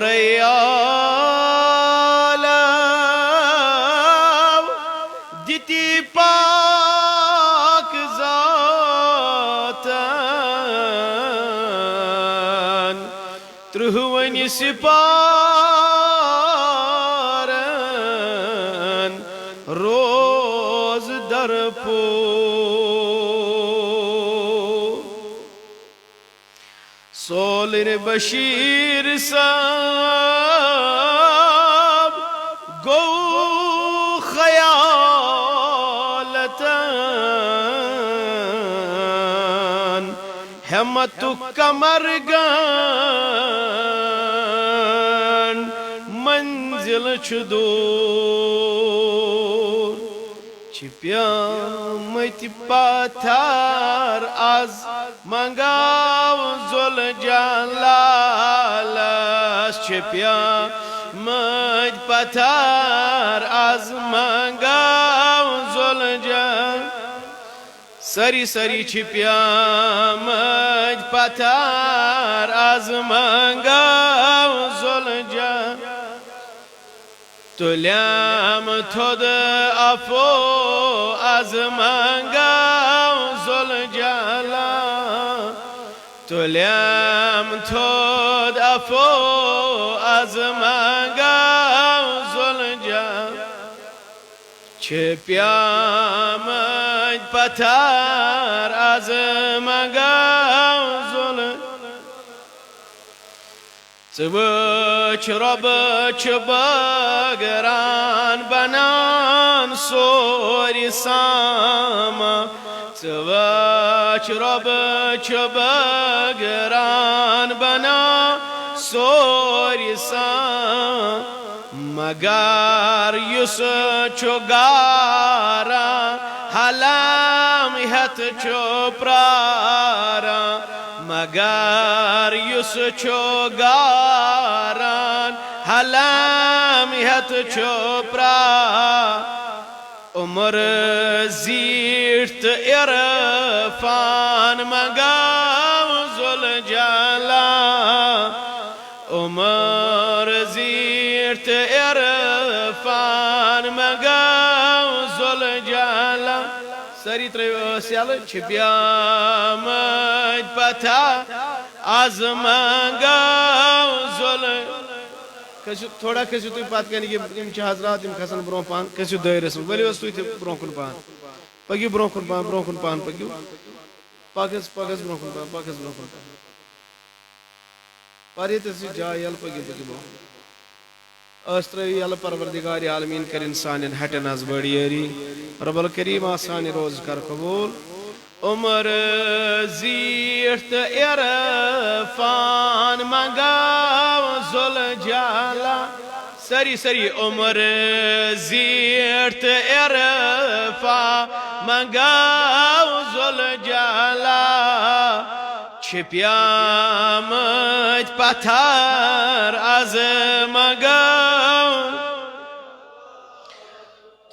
سورے عالم دتی پاک ذاتن ترہونی سپارن روز در پو سولر بشیر صاحب گو خیالتن ہمت کمر گن منزل دور چھپیامت پاتھر از منگاو زل جلالس چھپیامت پاتھر از منگاو زل جلالس سری سری چھپیامت پاتھر از منگاو زل جلالس تلیم تھود افو از منگاو زل جلالس تلیم تھود افو از منگاو زل جلالس چھپیامت پاتھر از منگاو زل ژٕ رب بٲگران بنان سوری ساما ژٕ رب بٲگران بنان سوری ساما مگر یُس چھُ گاران حلام ہیتھ چھُ پراران مگر یُس چھُ گاران حلام ہیتھ چھُ پراران عمر زیٹھ تہٕ عرفان منگاو زل جلالس عمر زیٹھ تہٕ عرفان منگاو زل جلالس ساری ترٛٲیِو ٲس یلہٕ چھپیامت پاتھر از منگاو زل تھوڑا کھسِو تُہۍ پتہٕ کَنہِ یِم چھِ حضرات یِم کھسن برونٛہہ پہن کھسِو دٲیرس منٛز ؤلِو حظ تُہۍ تہِ برونٛہہ کُن پہن پٔکِو برونٛہہ کُن پہن پٔکِو پکھ حظ برونٛہہ کُن پہن پکھ حظ برونٛہہ کُن پہن پر ییٚتٮ۪تھ چھِ جاے یلہٕ پٔکِو برونٛہہ ٲس ترٛٲوِو یلہٕ پروردگار عالمیٖن کٔرِنۍ سانٮ۪ن ہٹٮ۪ن حظ بٔڑ یٲری رب الکریم سانہِ روز کر قبوٗل عمر زیٹھ تہٕ عرفان منگاو زل جلالس سری سری عمر زیٹھ تہٕ عرفان منگاو زل جلالس چھپیامت پاتھر از منگاو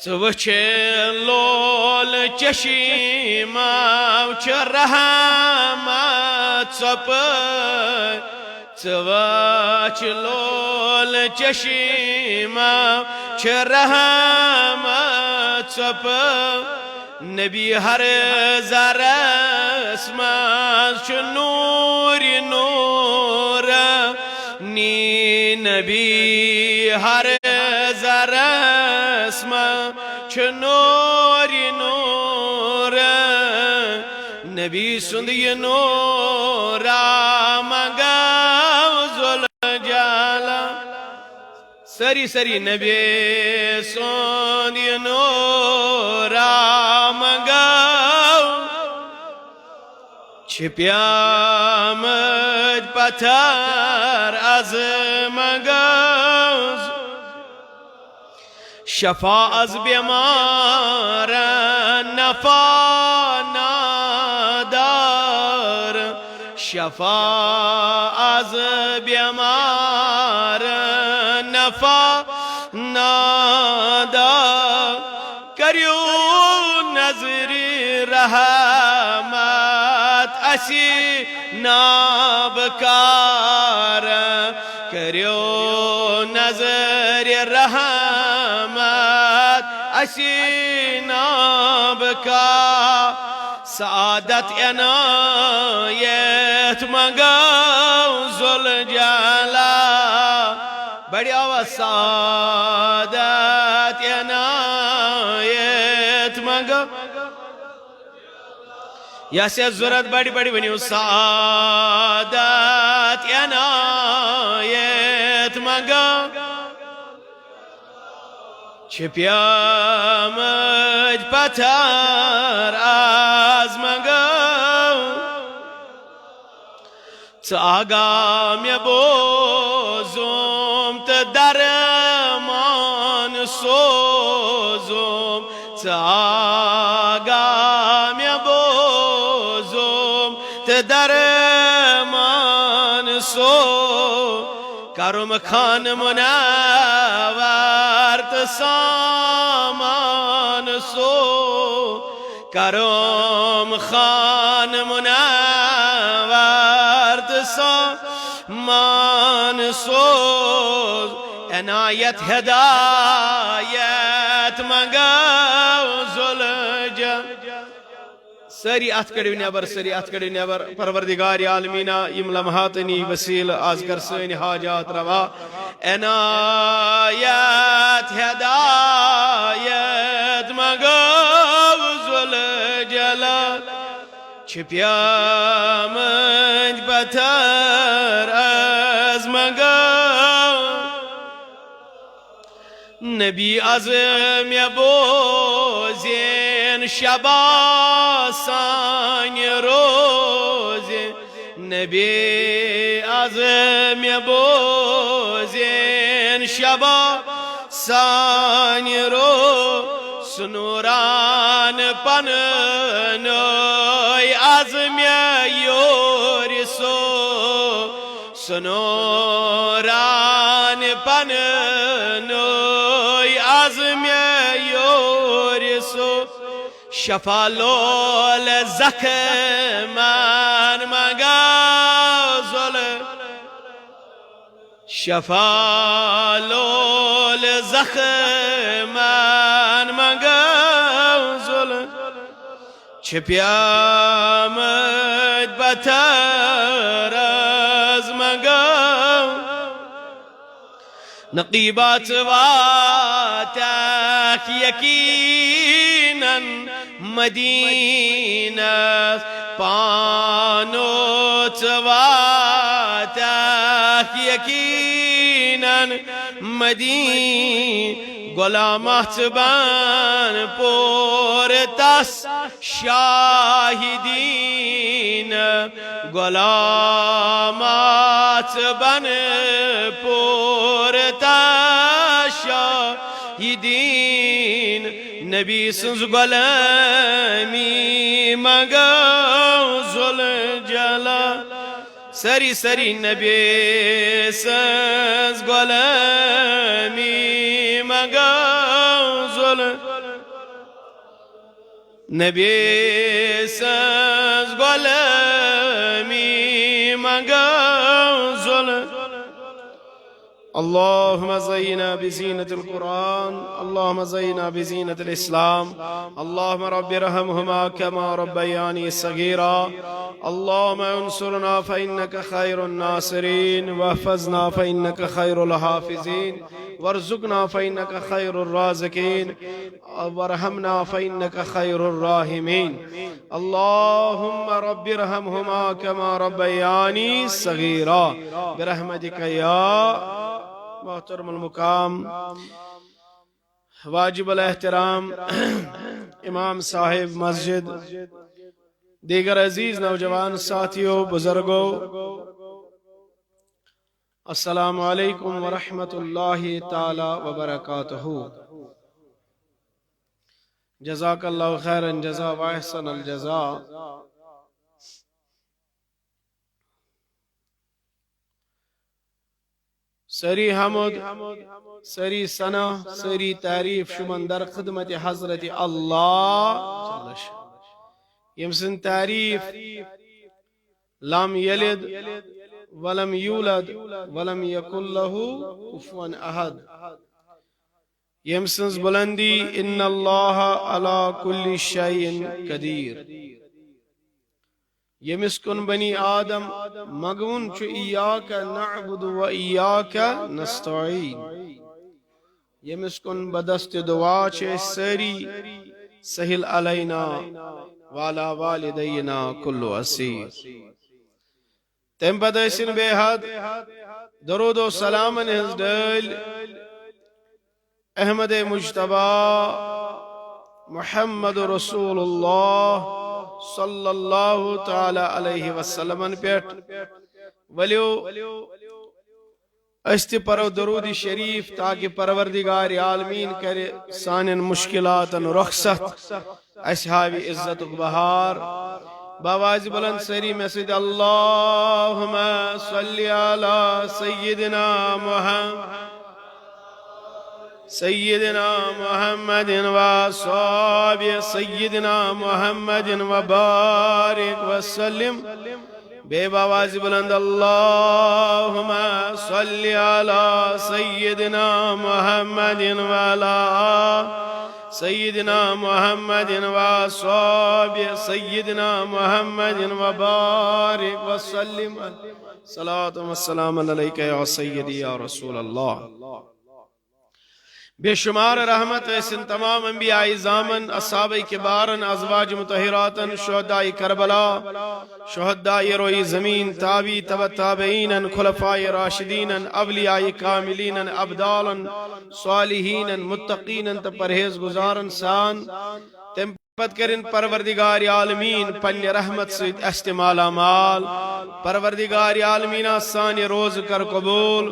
ژٕ وٕچھ لول چشیماو چھِ رحمت ژۄپٲرۍ ژٕ وٕچھ لول چشیماو چھِ رحمت ژۄپٲرۍ نبی ہر ذرس منٛز چھُ نوٗرِ نوٗرانی نبی ہر ذرس منٛز چھُ نوٗرِ نوٗرانی نبی سُنٛد یہِ نوٗرا منگاو زل جلالس سری سری نبی سُنٛد یہِ نوٗرا منگاو چھپیامت پاتھر از منگاو شفا از بیمارن نفع نادار شفا از بیمارن نفع نادار کریو نظر رحمت اسی نابکار کریو نظر رحمت اسیناب کا سعادت عنایت منگو ذوالجلال بڑی آواز سعادت عنایت منگو یا سے ضرورت بڑی بڑی بنیو سعادت عنایت منگو چھپیا مجھ پتھر از منگو آگام بوزم درمان سوزم آگام بوزم درمان سو کرم خان منورت سامان سو کرم خان منورت سامان سو عنایت ہدایت منگو ذوالجلال سری ات کڑو نیبر سری ات کڑو نیبر پروردگار عالمینا یم لمحاتنی وسیل آز کر سن حاجات روا عنایت ہدایت منگو ذوالجلال چھپیا منج پتھر از منگو نبی عظم بوزین شبا سان روز نبی عظم بوزین شبا سان روز سنوران پننوی عظم یورسو سنوران پننوی عظم یورسو شفالول زخمان منگو شفالول زخمان منگو چھپیا مجھ پتھر از منگو نقیبات واتک یقیناً مدینہ پانوت واتک یقیناً مدینہ غلامات بن پورتس شاہدین غلامات بن پورتس شاہدین نبی سنز غلامی منگو ذوالجلال سری سری نبی سنز غلامی منگو نبی سنز غلامی منگو اللهم زينا بزينة القرآن اللهم زينا بزينة الإسلام اللهم رب ارحمهما كما ربياني صغيرا اللهم انصرنا فإنك خير الناصرين واحفظنا فإنك خير الحافظين وارزقنا فإنك خير الرازقين وارحمنا فإنك خير الراحمين اللهم رب ارحمهما كما ربياني صغيرا برحمتك يا محترم المقام واجب الاحترام امام صاحب مسجد دیگر عزیز نوجوان ساتھیوں بزرگوں السلام علیکم ورحمۃ اللہ تعالی وبرکاتہ جزاک اللہ خیرا جزا واحسن الجزاء سری حمد سری ثنا سری تعریف شمندر خدمت حضرت اللہ یم سن تعریف لم یلد ولم يولد ولم يكن له كفوا أحد. يمسنز بلندي إن الله على كل شيء قدير. يمسكن بني آدم مغون چو إياك نعبد وإياك نستعين. يمسكن بدست دعا چه سري سهل علينا وعلى والدينا كل أسير. تم بدسن بهاد درود و سلام ہنز ڈل احمد مجتبی محمد رسول اللہ صلی اللہ تعالی علیہ وسلم پیٹ ولیو استی پرو درود شریف تاکہ پروردگار عالمین کرے سانن مشکلات رخصت اصحابی عزت بہار باواز بلند سری مسجد اللہم صلی علی سیدنا محمد و صحاب سیدنا محمد و بارک وسلم بے باواز بلند اللہم صلی علی سیدنا محمد و علی سيدنا محمد وصحاب سيدنا محمد وبارك وسلم صلاة والسلام عليك يا سيدي يا رسول الله. بے شمار رحمت ایسن تمام انبیاء زامن اصحاب کبارن ازواج مطہراتن شہداء کربلا شہداء روئی زمین تابی تبع تابعین خلفاء راشدین اولیاء کاملین ابدالن صالحین متقین پرہیز گزارن سان تم پت کرن پروردگار عالمین پنی رحمت سید استعمال مال پروردگار عالمین آسانی روز کر قبول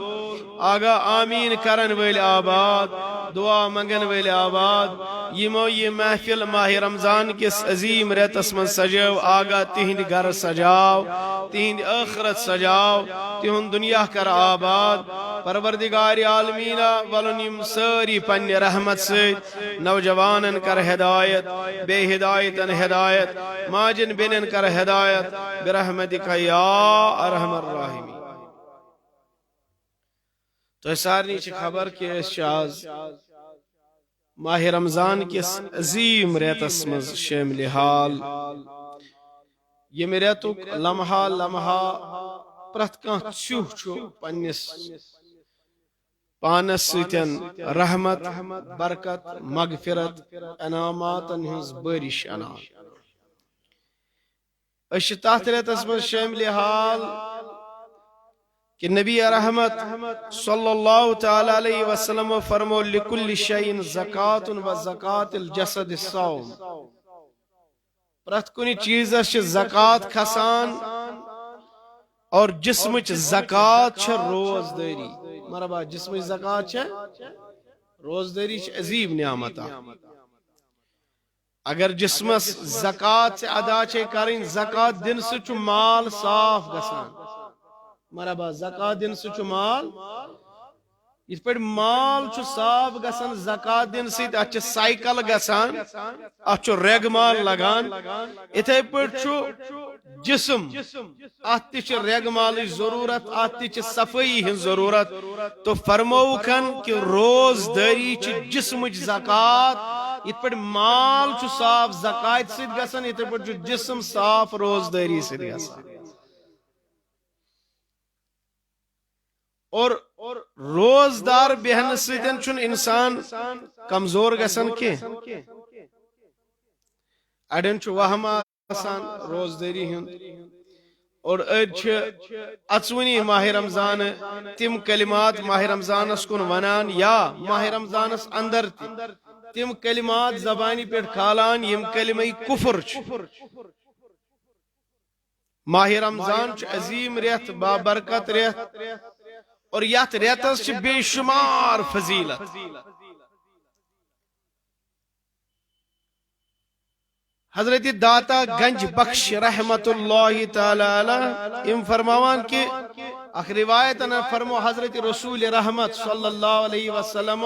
آگا آمین کرن ویل آباد دعا منگن ویل آباد یمو یہ محفل ماہ رمضان کس عظیم ریتس من سجاو آگا تہند گھر سجاو تہند آخرت سجاو تہند دنیا کر آباد پروردگار عالمین ولنیم ساری پن رحمت سے نوجوانن کر ہدایت بے ہدایتن ہدایت ماجن بینن کر ہدایت برحمتک یا ارحم الراحمین. تو سارنی چھ خبر کہ اس شاز ماہ رمضان کس عظیم ریتس مز شامل حال یہ ریتک لمحہ لمحہ پرت کان چوہ چھو پنس پانس سیتن رحمت برکت مغفرت انعاماتن ہنز بارش انان اش تحت ریتس مز شامل حال کہ نبی رحمت صلی اللہ تعالی علیہ وسلم فرمو لکل شیئن زکاة و زکاة الجسد الصوم پرت کنی چیز چھ زکاة کھسان اور جسمچ زکاة چھ روزداری مرحبا جسمچ زکاة چھ روزداری چھ عظیم نعمتا اگر جسمس زکاة سے ادا چھ کریں زکاة دن سے چھ مال صاف گسان مرحبا زکاة دن سے چھ مال اس پر مال چھ صاف گسان زکاة دن سے اچھ سائیکل گسان اچھ ریگ مال لگان اتھے پر چھ جسم آتی چھ ریگ مالی ضرورت آتی چھ صفائی ہن ضرورت تو فرمو کن کہ روز داری چھ جسم زکاة ات پر مال چھ صاف زکاة سے گسان اتھے پر چھ جسم صاف روز داری سے گسان اور روزدار بہن سیدن چون انسان کمزور گسن کی اڑن چھ وہم آسان روزداری ہن اور اڑ اچونی ماہ رمضان تم کلمات ماہ رمضان اس کن ونان یا ماہ رمضان اس اندر تم کلمات زبانی پر کھالان یم کلمہ کفر ماہ رمضان چھ عظیم ریت بابرکت ریت اور یات ریتس چھ بے شمار فضیلت حضرت داتا گنج بخش رحمت اللہ تعالی ام فرماوان کہ اخ روایت فرمو حضرت رسول رحمت صلی اللہ علیہ وسلم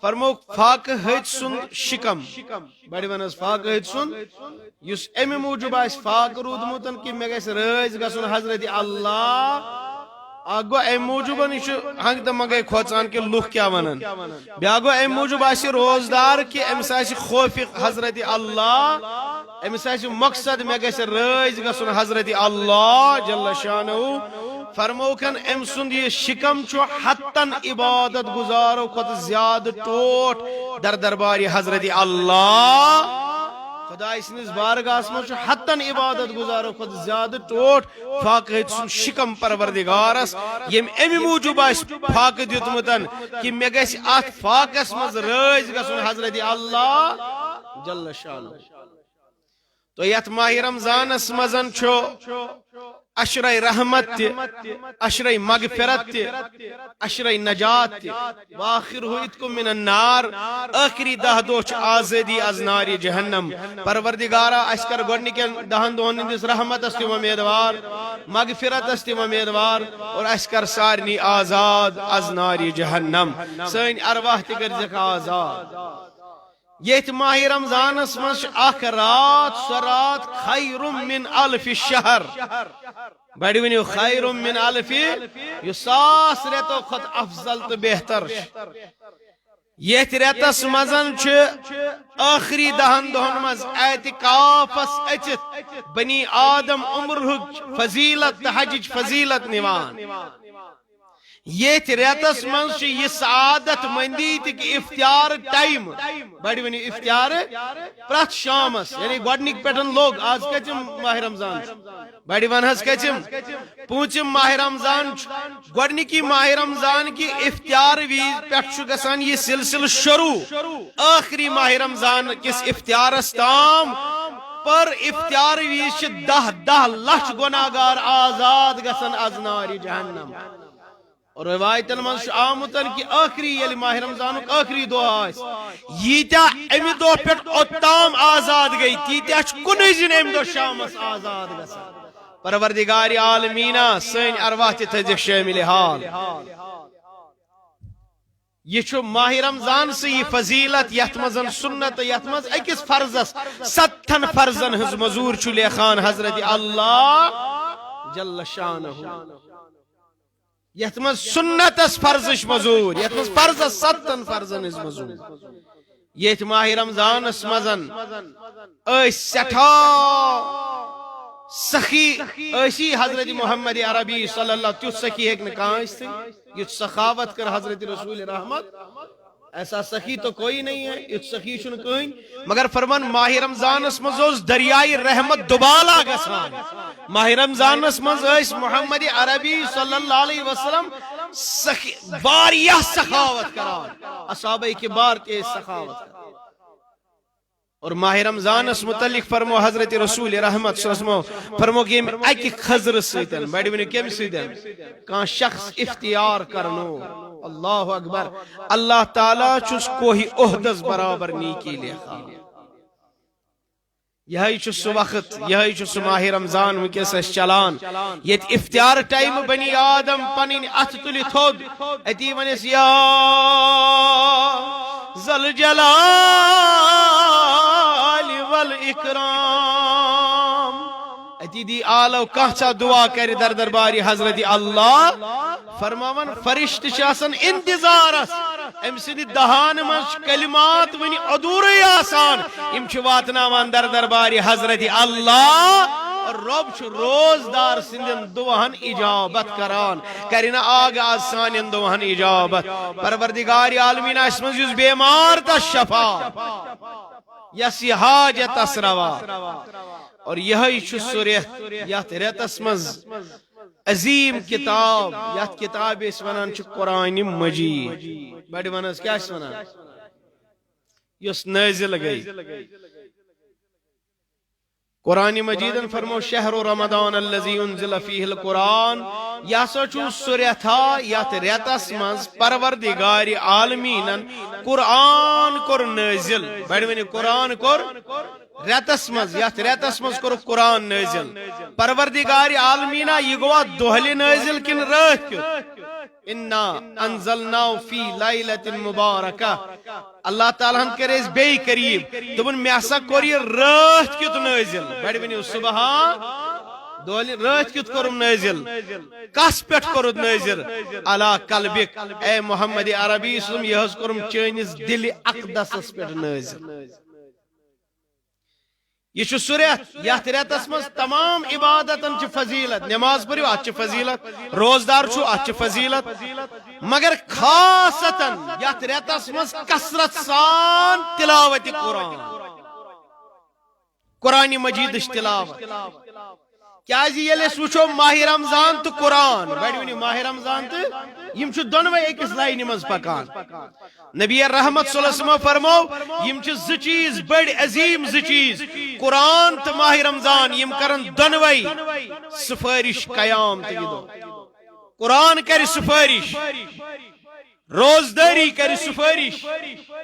فرمو فاقہ ہت سند شکم بڑی ونس فاقہ ہت سند یس امی موجوب آس فاقہ رودمتن کہ میں گیس رائز گسن حضرت اللہ گو ام موجوب ہنگ تو مگے کھوچان کہ لوگ کیا ونن بیا گو ام موجوب آسی روزدار کہ امس آسی خوف حضرت اللہ امس آسی مقصد میں گیس رائز گسن حضرت اللہ جل شانہ فرموکن ام سند یہ شکم چھو حتن عبادت گزارو کھت زیادہ ٹوٹ در درباری حضرت اللہ خدا سنس بارگاہس مز حتن عبادت گزارو کھت زیادہ ٹوٹ فاقہ سن شکم پروردگارس یم امی موجوب آس فاقہ دیتمتن کہ مے گژھِ اتھ فاقس مز رٲضۍ گژھُن حضرت اللہ جل شانہ تو یت ماہ رمضانس مزن چھو اشرہ رحمت تی اشرہ مغفرت تی اشرہ نجات تی واخرہ اتکم من النار آخری 10 دو چھ آزادی از نار جہنم پروردگارا اس کر گوڑنکن 10 دہن ہندس رحمت استی امیدوار مغفرت استی امیدوار اور اس کر سارنی آزاد از نار جہنم سین ارواح تی گرزک آزاد یہ ماہ رمضانس مز اخ رات سو رات خیر من الف شہر بڑی ونیو خیر من الف یہ 100 ریتو کھت افضل تو بہتر یہ ریتس مزن چھ آخری 10 دہن مز اعتکافس اچت بنی آدم عمرہ فضیلت حجج فضیلت نوان یہ ریتس من یہ سعادت مندی کہ افطار ٹائم بڑی ونی افطار پرت شامس یعنی گوڈنک پیٹن لوگ آج کچم ماہ رمضان بڑی ون ہز کچم پونچم ماہ رمضان گوڈنکی ماہ رمضان کی افطار ویز پیٹ گسان یہ سلسل شروع آخری ماہ رمضان کس افطارس تام پر افطار ویز 10 لچھ گناہگار آزاد گسن از نار جہنم اور روایتن من آمتن کہ آخری یلی ماہ رمضان آخری دو آس ییتیا امی دو پیٹ اتام آزاد گئی تیتیا کنی جن ام دو شامس آزاد گسا پروردگار عالمینہ سین ارواح تھزک شامل حال یہ چھو ماہ رمضان سے یہ فضیلت یتمزن سنت یتمز اکس فرزس 7 فرزن ہز مزور چھو لیخان حضرت اللہ جل شانہ یتمز سنت اس فرزش مزور یتمز فرزس 7 فرزن اس مزور یہ ماہ رمضان اس مزن ایس سٹھا سخی ایسی حضرت محمد عربی صلی اللہ تیس سخی ایک نکانس تھی یہ سخاوت کر حضرت رسول رحمت ایسا سخی تو کوئی نہیں ہے یہ سخی شن کوئی مگر فرمان ماہ رمضان اس مزوز دریائی رحمت دبالا گسان ماہ رمضان اس مزوز محمد عربی صلی اللہ علیہ وسلم باریہ سخاوت کران اصحابہ کبار کے سخاوت کران اور ماہ رمضان اس متعلق فرمو حضرت رسول رحمت صلی اللہ علیہ وسلم فرمو کہ ایک خضر سیتن بیڑی ونی کیم سیتن کان شخص اختیار کرنو اللہ اکبر اللہ تعالیٰ چس کوئی احدث برابر نیکی لکھا یہی چس وقت یہی چس ماہ رمضان وکیس اس چلان یہ افطار ٹائم بنی آدم پنین ات تلی تھود اتی ونیس یا ذل جلال والاکرام اتی دی آلو کہچا دعا کری در درباری حضرت اللہ فرماون فرشت شاسن انتظارس ام سندی دہان منش کلمات ونی ادوری آسان ام چھ واتناوان در درباری حضرت اللہ اور رب چھ روزدار سندن دعاہن اجابت کران کرنا آگا آسانین دعاہن اجابت پروردگار عالمین اسمز یز بیمار تا شفا یسی حاجت اسروا اور یہی چھ سوریت یات ریت اسمز عظیم کتاب یات کتاب اس ونان چھ قرآن مجید بڑی ونس کیا اس ونان یس نازل گئی قرآن مجیدن فرمو شہر رمضان الذی انزل فیہ القرآن یا سوچو سوریتھا یات ریتس منز پروردگار عالمینن قرآن کر نازل بڑی ونی قرآن کر ریتس مز یت ریتس مز کور قرآن نازل پروردگار عالمینا یہ گوا دہلی نازل کن رات کیت انا انزلناه فی لیلۃ مبارکہ اللہ تعالیٰ ہن کریس بے قریب دبن میں ہسا کور یہ رات کیت نازل بڑ ونیو سبحان رات کت کورم نازل کس پہ کورت نازل علی قلبک اے محمد عربی صلی یہ کورم چانس دل اقدسس پہ نازل یہ سہ ریت یت ریتس مز تمام عبادتن چھ فضیلت نماز پریو ات فضیلت روزدار چھو ات فضیلت مگر خاصتن یت ریتس مز کثرت سان تلاوت قرآن قرآن مجید تلاوت کیا وچو ماہ رمضان تو قرآن بڑ ونیو ماہ رمضان تو یم چھ دونوے اکس لائن مز پکان نبی رحمت صلی اللہ علیہ وسلم فرمو یم چھ ز چیز بڑ عظیم ز چیز قرآن تو ماہ رمضان یم کرن دونوے سفارش قیامت دو قرآن کر سفارش روزداری کر سفارش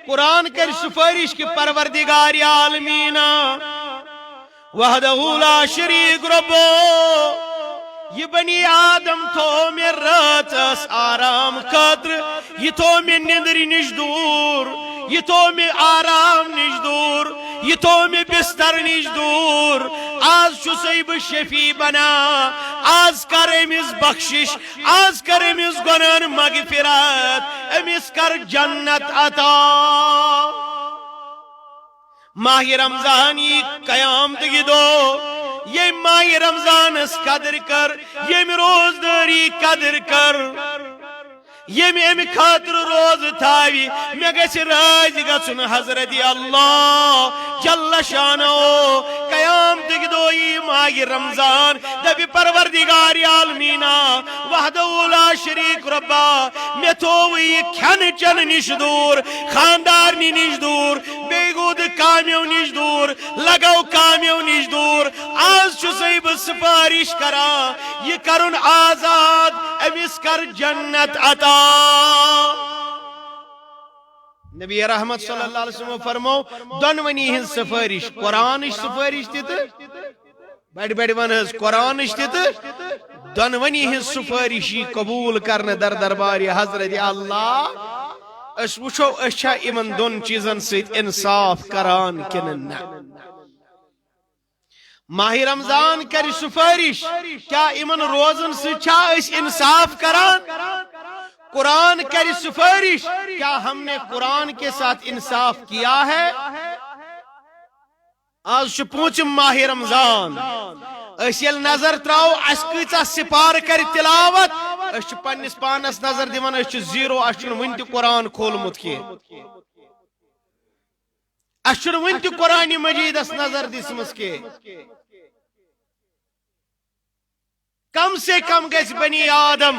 قرآن کر سفارش کہ پروردگار عالمینا وحدہ لا شریک ربو یہ بنی آدم تو میں راتس آرام خاطر یہ تو میں نندری نش دور یہ تو میں آرام نش دور یہ تو میں بستر نش دور آج شسیب شفیع بنا آج کر امس بخشش آج کر امس گناہن مغفرت امس کر جنت عطا ماہ رمضان یہ قیامت دو یہ ماہ رمضان اس قدر کر یہ روزداری قدر کر یہ میں امی خاطر روز تھاوی میں گیس راج گسن حضرت اللہ جل شانو قیامت دو یہ ماہ رمضان دبی پروردگار عالمینا وحدہ لا شریک ربا میں تو یہ کھن چن نش دور خاندارنی نش دور بے گود کامیو نش دور لگاو کامیو نش دور آج چسیب سفارش کرا یہ کرن آزاد امس کر جنت عطا نبی رحمت صلی اللہ علیہ وسلم فرمو دونونی ہن سفارش قرآن سفارش تیت بڑ بڑ ونز قرآن تیت دونونی ہن سفارشی قبول کرنے در دربار حضرت اللہ اس وچھو اچھا امن دون چیزن سیت انصاف کران کنن ماہ رمضان کر سفارش کیا امن روزن سے چھا اس انصاف کران قرآن کر سفارش کیا ہم نے قرآن کے ساتھ انصاف کیا ہے آج پوچھم ماہ رمضان اس یل نظر تراو اس کیتا سپار کر تلاوت اس پنس پانس نظر دیوان اس زیرو اس ونت قرآن کھولمت کی اس ونت قرآن مجید اس نظر دسمس کے کم سے کم گیس بنی آدم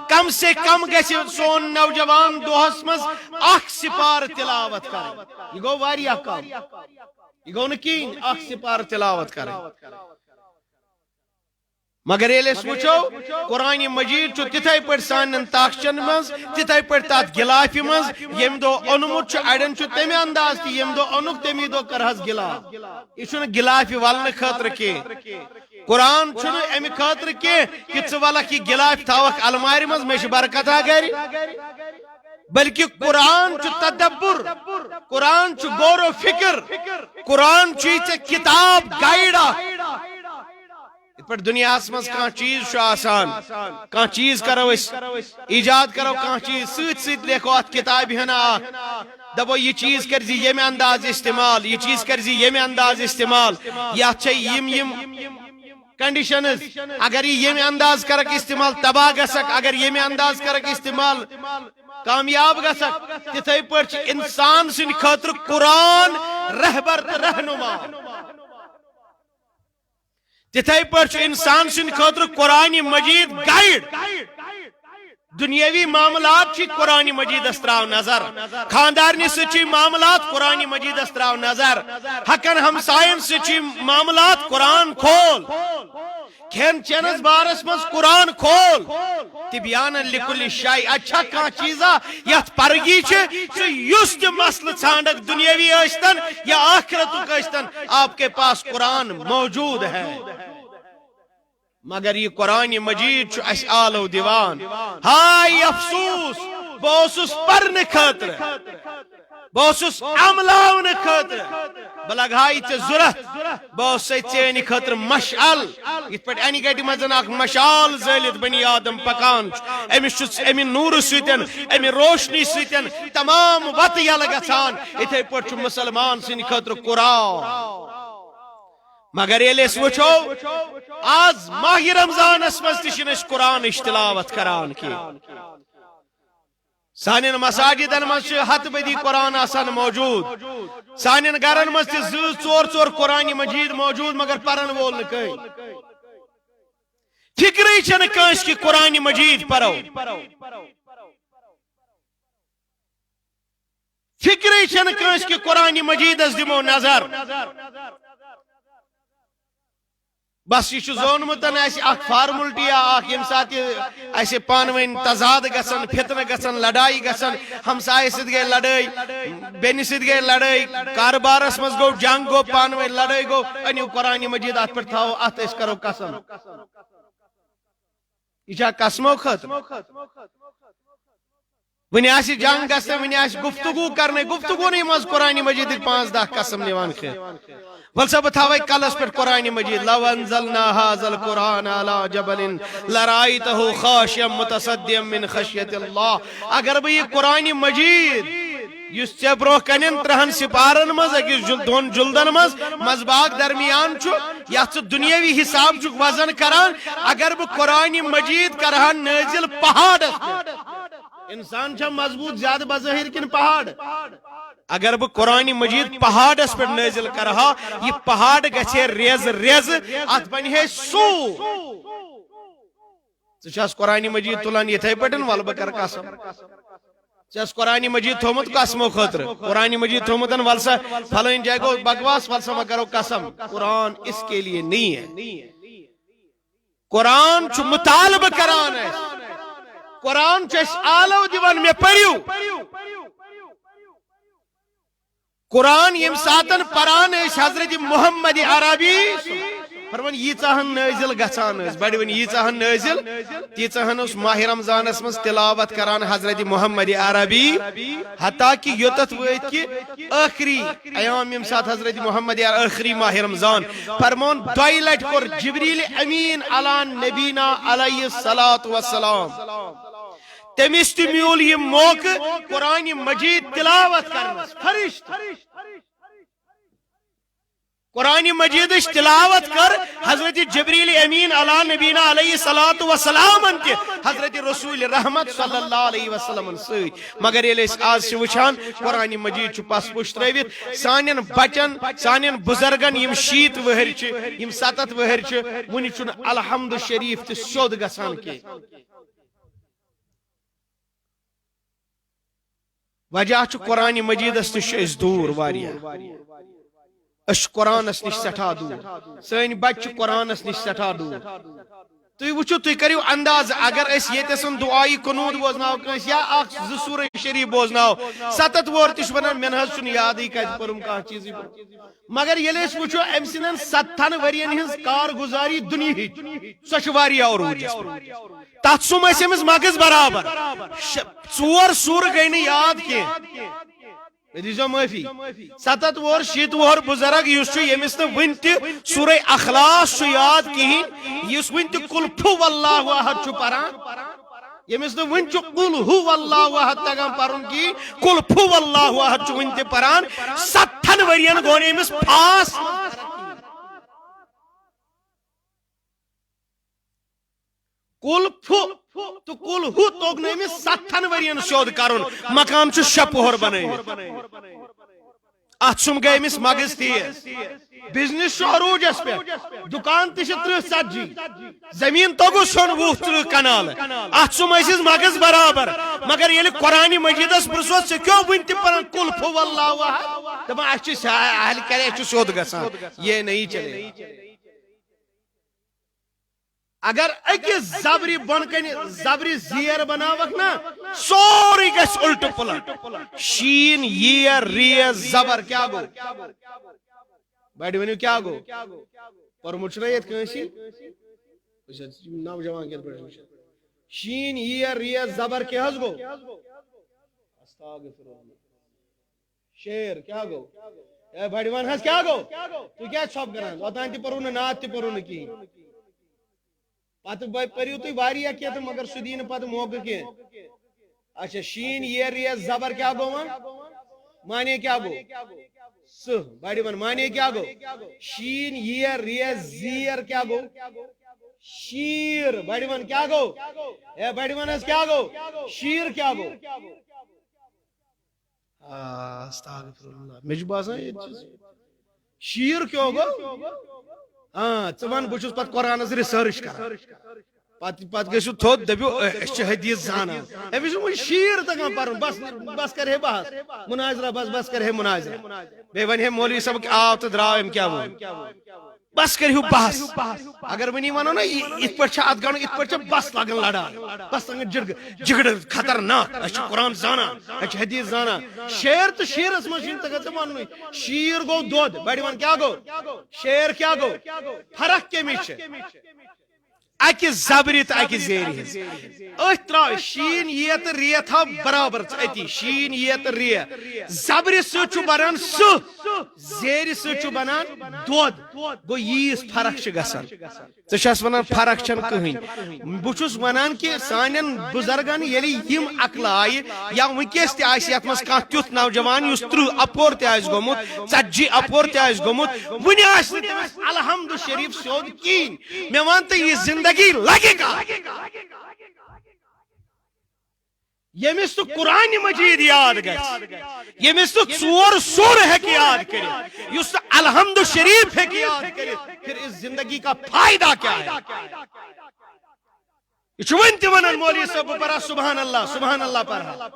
کم سے کم گیس سون نوجوان دوہس مز اخ سپار تلاوت کرے یہ گو واریا کم یہ گو نکین اخ سپار تلاوت کرے مگر یہ سوچو قرآن مجید چو تتھائی پر سانن تاکشن مز تتھائی پر تات گلافی مز یم دو انمت چو اڑن چو تمی انداز تی یم دو انک تمی دو کرہز گلاف یہ چھو گلافی والن خطر کے قرآن چھو امی خطر کے کہ والا کی گلاف تھاوک الماری مز میں برکت آگری بلکہ قرآن چو تدبر قرآن چو غور و فکر قرآن چو کتاب گائیڈا پر دنیا اسمز کان چیز شو آسان کان چیز کرو اس ایجاد کرو کان چیز سیت سیت لکھو ات کتاب ہنا دبو یہ چیز کرزی یہ میں انداز استعمال یہ چیز کرزی یہ میں انداز استعمال یا چھے یم کنڈیشنز اگر یہ میں انداز کرک استعمال تباہ گسک اگر یہ میں انداز کرک استعمال کامیاب گسک تتھائی پرچ انسان سن خاطر قرآن رہبر رہنما تتھائی پرچ انسان سن خاطر قرآن مجید گائیڈ دنیاوی معاملات چی قرآن مجید استراو نظر خاندارنی سچی معاملات قرآن مجید استراو نظر حقن ہمسائن سچی معاملات قرآن کھول کھین چینس بارس مز قرآن کھول تبیان لکل شائی اچھا کان چیزا یت پرگی یس تہ مسل ژھانڈک دنیاوی اشتن یا آخرتک اشتن آپ کے پاس قرآن موجود ہے مگر یہ قرآن مجید اس آلو دیوان ہائی افسوس بوسس پرنے خاطر بوسس عملاون خاطر بلگائی تے ضرورت بوس ژےٚ خاطر مشعل یت پٹ اینی گٹی مزن اخ مشعل زٲلِتھ بنی آدم پکان امس امہ نور سۭتۍ امہ روشنی سۭتۍ تمام وتہ یلہ گژھان اتھے پٲٹھۍ چھُ مسلمان سٕنٛدِ خاطرٕ قرآن مگر ییٚلہِ أسۍ وٕچھو آز ماہ رمضانس مز تہ چھِنہٕ أسۍ قرآنٕچ تلاوت کران کینٛہہ سانین مساجدن مز ہتھ بدی قرآن آسان موجود سانین گرن مز ژور قرآن مجید موجود مگر پرن وول نکئی فکری چھن کانس کی قرآن مجید پرو فکری چھن کانس کی قرآن مجید اس دمو نظر بس یہ زونمتن اخ فارملٹی اخ یم سات اسے پانوین تضاد گسن فتنہ گسن لڑائی گسن ہمسائے ست گئی لڑائی بینی ست گئی لڑائی کاربارس مز گو جنگ گو پانوین لڑائی گو انیو قرآن مجید ات پر تھاو ات اس کرو قسم یہ قسمو خطر ونی آسی جنگ گسن ونی آسی گفتگو کرنے گفتگو نہیں مز قرآن مجید 5-10 قسم نیوان خیر ولسا بتاوی کلس پر قرآن مجید لو انزلنا هذا القرآن على جبل لرأيته خاشعا متصدعا من خشية الله اگر بہ یہ قرآن مجید یس ژے برو کنن 3 سپارن مز اکس دون جلدن مز مزباغ درمیان یت دنیاوی حساب چھ وزن کران اگر بہ قرآن مجید کرہن نازل پہاڑ انسان چھا مضبوط زیادہ بظاہر کن پہاڑ اگر بہ قرآن مجید پہاڑس پر نازل کرہا یہ پہاڑ گھے ریز ریز ات بن ہے سو ژٕ قرآن مجید تلان یتھے پٹن ول بہ کر قسم ژٕ قرآن مجید تھومت قسمو خاطر قرآن مجید تھومتن ولسا فلان جائے گو بکواس ولسا ما کرو قسم قرآن اس کے لیے نہیں ہے قرآن چھ مطالبہ کران ہے قرآن چھ آلو دیوان میں پڑھیو قرآن یم ساتن پران حضرت محمد عربی فرمان ییژاہن نازل گژھان بڑی ون ییژاہن نازل تیژاہن اس ماہ رمضانس مز تلاوت کران حضرت محمد عربی حتیٰ کہ یوتت وٲتۍ کہ آخری ایام یم سات حضرت محمد آخری ماہ رمضان فرمان 2 لٹہِ کور جبریل امین علی نبینا علیہ الصلوۃ والسلام تمس تہ میول یہ موقع قرآن مجید تلاوت کرنس فرشت قرآن مجید تلاوت کر حضرت جبریل امین علی نبینا علیہ الصلوۃ والسلام کے حضرت رسول رحمت صلی اللہ علیہ وسلم ست مگر یل آج وچھان قرآن مجید چھ پس پش تروت سانن بچن سانن بزرگن یم 60 وہر چھ یم 7 وہر چھ ونی چھ الحمد شریف تہ سیود گژھان کی وجہ چھ قرآن مجیدس نش دور واریاہ اش قرآنس نش سٹھا دور سن بچ قرآنس نش سٹھا دور تھی وچھو تھی کریو انداز اگر اس یتسن دعائی قنوت بوزناو کنس یا اخ سورہ شریف بوزناو 7 وور تش ونان من حظ چھ یاد کت پرم کان چیز مگر یلی اس وچھو ام سنن 7 ورین ہنز کارگزاری دنیا سو چھ واریاہ عروج تات سم اسمس مغز برابر 4 سور گئی نہ یاد کی دیزو معافی 7 وور 6 وور بزرگ یس یمس نہ ون تہ سورہ اخلاص چھ یاد کہین یس ون تہ قل هو اللہ احد چھ پران یمس نہ ون چھ قل هو اللہ احد تگان پرن کی قل هو اللہ احد چھ ون تہ پران 7 ورین گون یمس پاس قل فو تو قل ہو توگ نمس 7 ورین سیود کرن مقام چھ 6 پہر بنائی ات سم گئی امس مغز تیز بزنس عروجس پہ دکان تہ 30-40 زمین توگو سن 20-30 کنال ات سم اسس مغز برابر مگر یل قرآن مجیدس پرسو ژے کیوں ون تہ پران قل هو اللہ احد دپان اس اہل کرے سیود گژھان یہ نہیں چلے اگر اکس زبری بن کن زبری زیر بناوک نا سوری گژھِ الٹ پلٹ شین یہ ری زبر کیا گو بڑی ونیو کیا گو پرمٹ چھنا یت کٲنٛسہِ نوجوان کتھ پٲٹھۍ وٕچھان شین یہ ری زبر کیا حظ گو شیر کیا گو اے بڑی ون حظ کیا گو تو کیا چھپ کران اوتان تہِ پوٚرُو نہٕ نعت تہِ پوٚرُو نہٕ کِہیٖنۍ پتہ پٔرِو تُہۍ واریاہ کینٛہہ تہٕ مگر سُہ دی نہٕ پتہٕ موقعہٕ کینٛہہ اچھا شین یہ ری زبر کیا گو وۄنۍ معنی کیا گو س بڑی ون معنی کیا گو شین یہ ری زیر کیا گو شیر بڑی ون کیا گو اے بڑی ون حظ کیا گو شیر کیا گو استغفر اللہ مجھ باسان شیر کیوں گو ہاں ژٕ وَن بہٕ چھُس پتہٕ قرآنس ریسرچ کران پتہٕ گٔژھِو تھوٚد دٔپِو أسۍ چھِ حدیث زانان أمِس چھُ وۄنۍ شیٖر تگان پرُن بس کرِ ہے بحث مناظرہ بس کرِ ہے مناظرہ بیٚیہِ وَنہِ ہے مولوی صٲب آو تہٕ درٛاو أمۍ کیٛاہ ووٚن بس کرِو بحث اگر وۄنۍ ونو نا یِتھ پٲٹھۍ چھِ اتھ گنڈُن یِتھ پٲٹھۍ چھِ بس لگان لڑاے بس لگان جگڑٕ خطرناک أسۍ چھِ قرآن زانان أسۍ چھِ حدیث زانان شیر تہٕ شیرس منٛز چھُنہٕ تگان ژےٚ وننُے شیٖر گوٚو دۄد بڑِ ون کیٛاہ گوٚو شیر کیٛاہ گوٚو فرق کٔمِچ چھِ اکہ زبری تو اکہ زیری ات ترا شین یہ تو ری تھا برابر اتی شین یہ تو ری زبری سچ بنان س زیر سچ بنان دود گو یس فرق گسان ژس ونان فرق چھن کہین بہس ونان کہ سانن بزرگن یلی یم عقل آئی یا ونکس تہ آس یت مز کانٛہہ تیُتھ نوجوان یس 30 اپور تہ آس گومت 40 اپور تہ آس گومت ونہ آس نہ تٔمِس الحمد شریف سیود کہین مے ون تو یہ زندگی لگے گا یمس تو قرآن مجید یاد گژھِ یمس تو ژور سور ہیکہِ یاد کٔرِتھ یُس تو الحمد شریف ہیکہِ یاد کٔرِتھ پھر اس زندگی کا فائدہ کیا ہے یہ چھُ وۄنۍ تہِ ونان مولوی صٲب بہٕ پرٕ سبحان اللہ پرٕ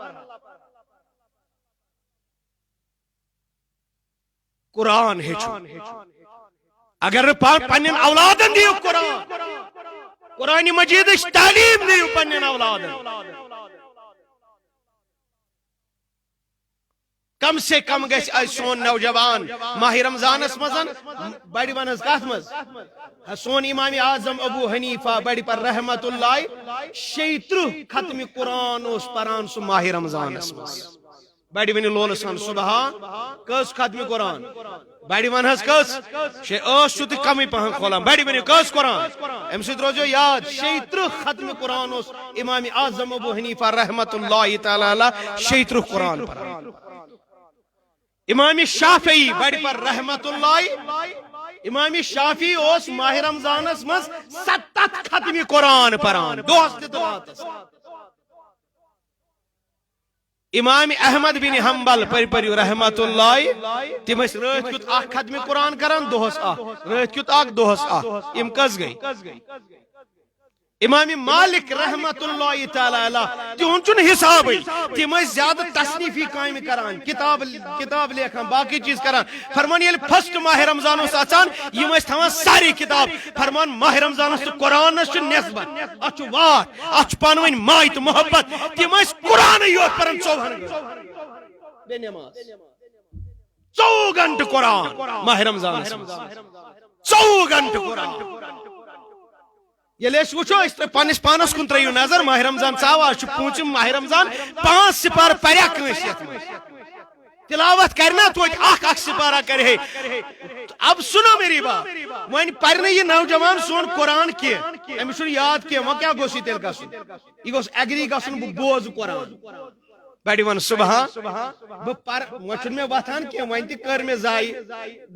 قرآن ہیٚچھُن اگر پنن اولادن دیو قرآن مجید تعلیم دیو پنن اولادن کم سے کم گژھِ سون نوجوان ماہ رمضانس مزن بڑِ ون حظ کتھ مز سون امام اعظم ابو حنیفہ بڑِ پر رحمت اللہ 36 ختم قرآن اوس پران سُہ ماہ رمضانس مز بڑِ ؤنِو لولہٕ سان سبحان کٔژ ختم قرآن بڑِ ون حظ کٔژ ٲس چھُ تہٕ کمٕے پہن کھولان بڑِ ؤنِو کٔژ قرآن امہِ سۭتۍ روزیو یاد 36 ختم قرآن اوس امام اعظم ابو حنیفہ رحمت اللہ تعالی علیہ 36 قرآن پران امام شافعی بڑ پر رحمت اللہ امام شافعی اوس ماہ رمضانس مز 7 ختم قرآن پران دۄہس تہِ تہٕ راتس امام احمد بن حنبل پریو رحمت اللہ تم رات کیت ختم قرآن کران دۄہس رات کیت دۄہس یم کس گئی امام مالک رحمت اللہ تعالی علیہ تہد چھ حساب تم زیادہ تصنیفی کام کران کتاب لیکھان باقی چیز کران فرمان یل فسٹ ماہ رمضان اچان یم تھوان ساری کتاب فرمان ماہ رمضان تو قرآن نسبت ات وات ات پانوین ماے تو محبت تم قرآن یوت پران 4 نماز 4 گھنٹہ قرآن ماہ رمضان 4 گھنٹہ قرآن یل وچو پنس پانس کن ترو نظر ماہ رمضان ثاو پوچم ماہ رمضان 5 سپارہ پریا کنس یت تلاوت کرنا توتہ سپارہ کرے اب سنو میری بات ون پرنے یہ نوجوان سون قرآن کی امس یاد کی وہ کیا گوس تیل گھن یہ گوس ایگری گھن بہ بوز قرآن بڑ ون صبح وچن مے وتھان کی ون تہ کر مے ضائع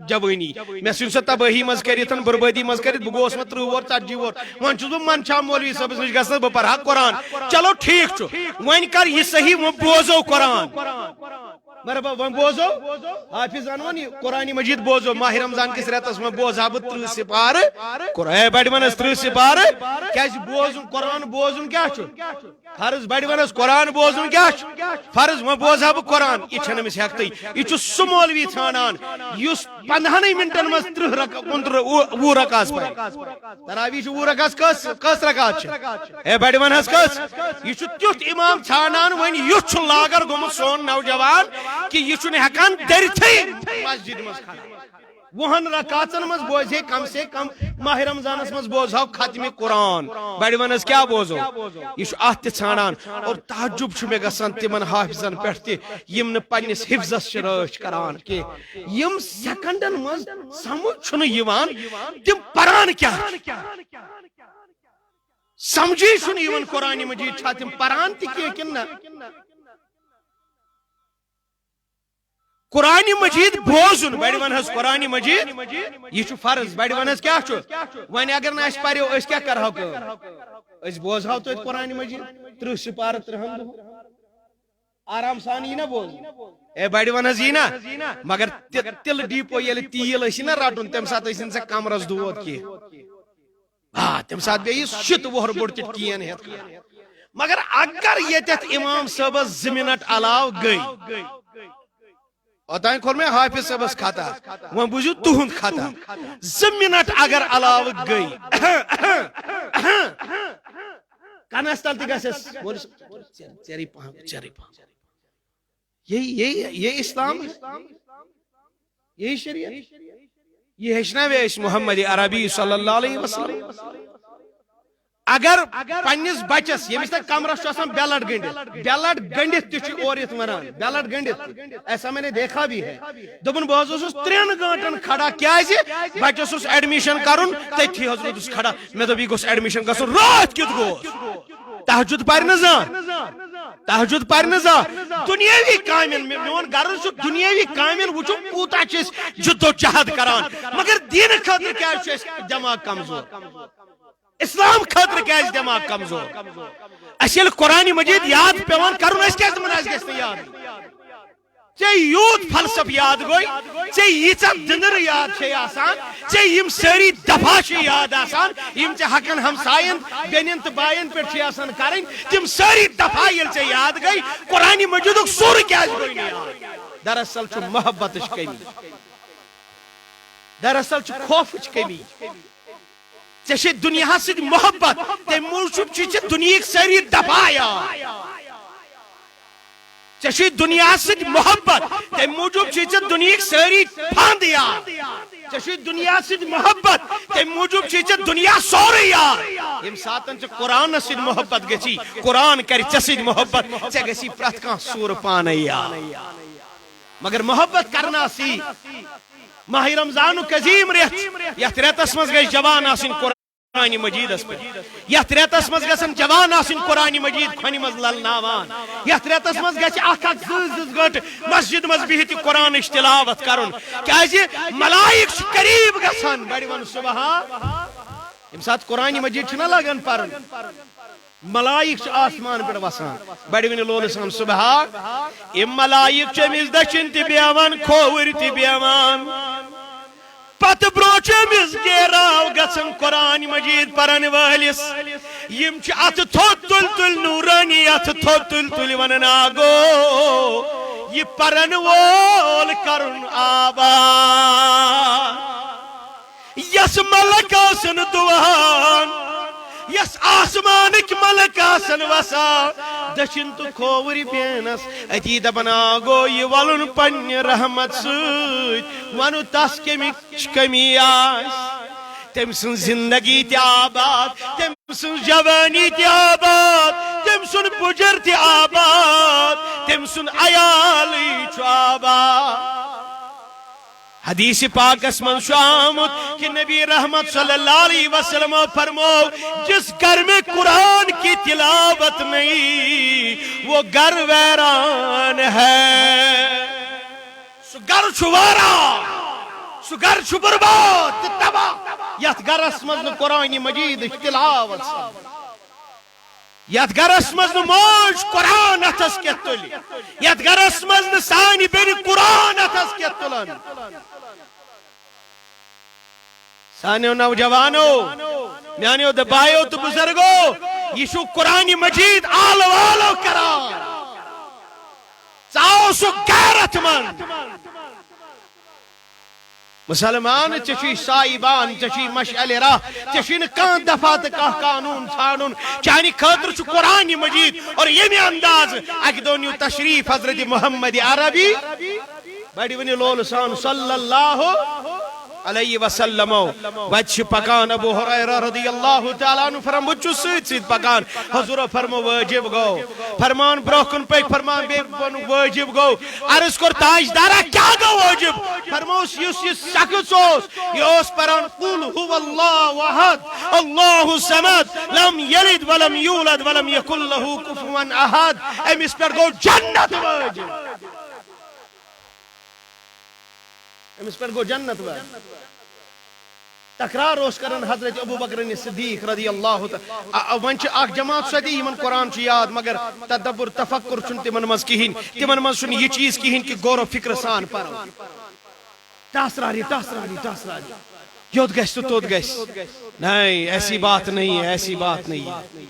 جوانی مے سن سہ تباہی مز کرت بربادی مز کرت بہ گوس 30 وور 40 وور ون چھس بہ منشا مولوی صاحبس نش گژھنس بہ پرہا قرآن چلو ٹھیک چھ ون کر یہ صحیح وہ بوزو قرآن مرحبا ون بوزو حافظ انون قرآن مجید بوزو ماہ رمضان کس رتس میں بوزا بہ 30 سپارہ قرآن بڑ ون 30 سپارہ کیا بوزن قرآن بوزن کیا فرض بڑی ونس قرآن بوزن کیا فرض وہ بوزا بہ قرآن یہ چھن امس ہیکتی یہ سہ مولوی ژھانڈان اس 15 منٹن مز 20 رکاس پہ تراویح 20 رکاس کس رکات اے بڑی ون حس کس یہ تیت امام ژھانڈان ون یھ لاگر گومت سون نوجوان کہ یہ ہیکان درتھے مسجد مز کھڑا 20 رکاتن مز بوزے کم سے کم ماہ رمضانس مز بوزہو ختم قرآن بڑی ونس کیا بوزو یہ ات ژھانڈان اور تعجب چھ مے گژھان تمن حافظن پٮ۪ٹھ تہ یم نہ پننس حفظس چھ رٲچھ کران کہ یم سیکنڈن مز سمجھ چھن یوان تم پران کیا سمجھی چھن یوان قرآن مجید چھا تم پران تہ کی کن نہ قرآن مجید بوزن بڑی ون حس قرآن مجید یہ فرض بڑی ون حس کیا ون اگر نا اس پریو اس کیا کرہو اس بوزہو تو قرآن مجید 30 سپارہ 30 آرام سان یہ نا بوز اے بڑی ون حس یہ نا مگر تل ڈیپو یل تیل اسی نا رٹن تم سات اس سے کمرس دود کی تم سات بے شت وہر بڑ تہ ٹین ہت مگر اگر یتت امام صاحب 2 منٹ علاو گئی اوتان کھول میں حافظ صاحبس کھاتا وہ بوزو تہند کھاتا 2 منٹ اگر علاو گئی کنس تل تہ گژھس چیری پہ یہ اسلام یہی شریعت یہ ہیچناوے اس محمد عربی صلی اللہ علیہ وسلم اگر پنس بچس یمس تک کمرس بیلٹ گنڈت تہ اور یت ونان بیلٹ گنڈت ایسا میں نے دیکھا بھی ہے دپن بہت 3 گھنٹن کھڑا کیازِ بچس اس ایڈمیشن کرن تھی حضرت اس کھڑا میں دپ یہ گوس ایڈمیشن گژھن رات کیت گوس تہجد پر تہجد پر دنیاوی کامن میون غرض چھ دنیاوی کامن وچو کوتا چھ جد و جہد کران مگر دین خاطر کیا چھ دماغ کمزور اسلام خاطر کیا دماغ کمزور اصل قرآن مجید یاد پیوان کرن اس کیا مناز گژھِ نہٕ یاد ژے یوت فلسف یاد گوئی ژے ییژا دندر یاد چھ آسان ژے یم ساری دفعہ چھ یاد آسان یم ژے حقن ہمساین بینن تو بائن پہ چھ آسان کرن تم ساری دفعہ یل ژے یاد گئی قرآن مجید سور کیا گوئی نہ یاد دراصل چھ محبت کمی دراصل چھ خوف کمی ژے دنیا سۭتۍ محبت تم موجوب چھ دنیا ساری دفعہ یاد ژے دنیا سۭتۍ محبت تم موجوب چھ دنیا ساری پھند یاد ژے دنیا سۭتۍ محبت تم موجوب چھ دنیا سورے یاد یم ساتن چھ قرآن سۭتۍ محبت گژھی قرآن کر ژے سۭتۍ محبت ژے گژھی پرٛٮ۪تھ کانٛہہ سور پانے یاد مگر محبت کرنا سی ماہ رمضان عظیم ریت یتھ ریتس مز گژھِ جوان آسن قرآن مجیدس پہ یتھ ریتس مز گژھن جوان آسن قرآن مجید کھۄنہِ مز للناوان یتھ ریتس مز گژھِ 1-2 گھنٹہٕ مسجد مز بہت قرآنٕچ تلاوت کرن کیازِ ملائک چھ قریب گژھان بڑِ ون سبحان ییٚمہِ ساتہٕ قرآن مجید چھُنہ لگان پرن ملائک چھ آسمان پہ وسان بڑِ ون لول سان سبحان یم ملائک چھ امس دچھن تہ بیہوان کھوور تہ بیہوان پت بروچ امس گیراو گژھن قرآن مجید پرن وٲلِس یم چھ اتھ تھوٚد تُل نورانی اتھ تھوٚد تُل ونان آگو یہ پرن وول کرن آباد یس ملک آسن دعان یس آسمانک ملک آسن وسان دچھن تو کھوور بینس اتی دپن آگو یہ ولن پنہ رحمت سۭتۍ ونو تس کمچ کمی آس تم سن زندگی تہ آباد تم سن جوانی تہ آباد تم سن بجر تہ آباد تم سن عیالی چھ آباد حدیث پاکس من آمت کہ نبی رحمت صلی اللہ علیہ وسلم فرمو جس گھر میں قرآن کی تلاوت نہیں وہ گھر ویران ہے سو گھر چھوارا سو گھر چھو برباد تباہ یت گھرس مز قرآن مجید تلاوت یت گھرس مز موج قرآن اتھس کے تلی یت گھرس مز سانی بین قرآن اتھس کے تلن سانیو نوجوانو میانیو دبائیو تو بزرگو یہ شو قرآن مجید آل والو کران ژاو سو غیرت مند مسلمان ژےٚ سائبان ژےٚ مشعل راہ ژےٚ کان دفعہ تو قانون ژھانڈن چانہ خاطر چھ قرآن مجید اور یمہ انداز اکہ دہ نیو تشریف حضرت محمد عربی بڑی ونی لول سان صلی اللہ علیہ وسلم وچ پکان ابو ہریرہ رضی اللہ تعالیٰ عنہ فرم بچو سیت سیت پکان حضور فرمو واجب گو فرمان برکن پک فرمان بے واجب گو عرض کر تاجدارہ کیا گو واجب فرموس یس شخص یہ پران قل هو اللہ احد اللہ الصمد لم یلد ولم یولد ولم یکن له کفوا احد امس پر گو جنت واجب امس پر گو جنت واجب تکرار اس کرن حضرت ابو بکر صدیق رضی اللہ تعالی ون اخ جماعت سدی یمن قرآن یاد مگر تدبر تفکر چھ تمن مز کہین تمن مز چھ یہ چیز کہین کہ غور و فکر سان پرو ٹاسراری یوت گژھِ تو توت گژھِ نہیں ایسی بات نہیں ہے ایسی بات نہیں ہے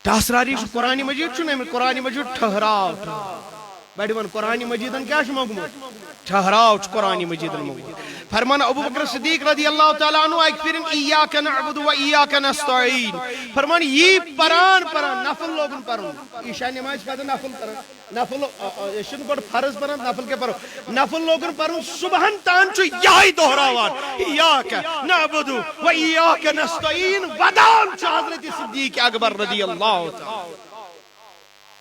ٹاسراری قرآن مجید چھ قرآن مجید ٹھہراؤ بڑی ون قرآن مجیدن کیا موگمت ٹھہراؤ قرآن مجیدن موگمت فرمان ابو بکر صدیق رضی اللہ تعالیٰ عنہ ایک پھر ایاک نعبد و ایاک نستعین فرمان یہ پران نفل لوگن پرن عشاء نماز کا نفل پرن نفل شن گڈ فرض پرن نفل کے پرو نفل لوگن پرن صبحن تان چھ یہی دہراوان ایاک نعبد و ایاک نستعین ودان چھ حضرت صدیق اکبر رضی اللہ تعالیٰ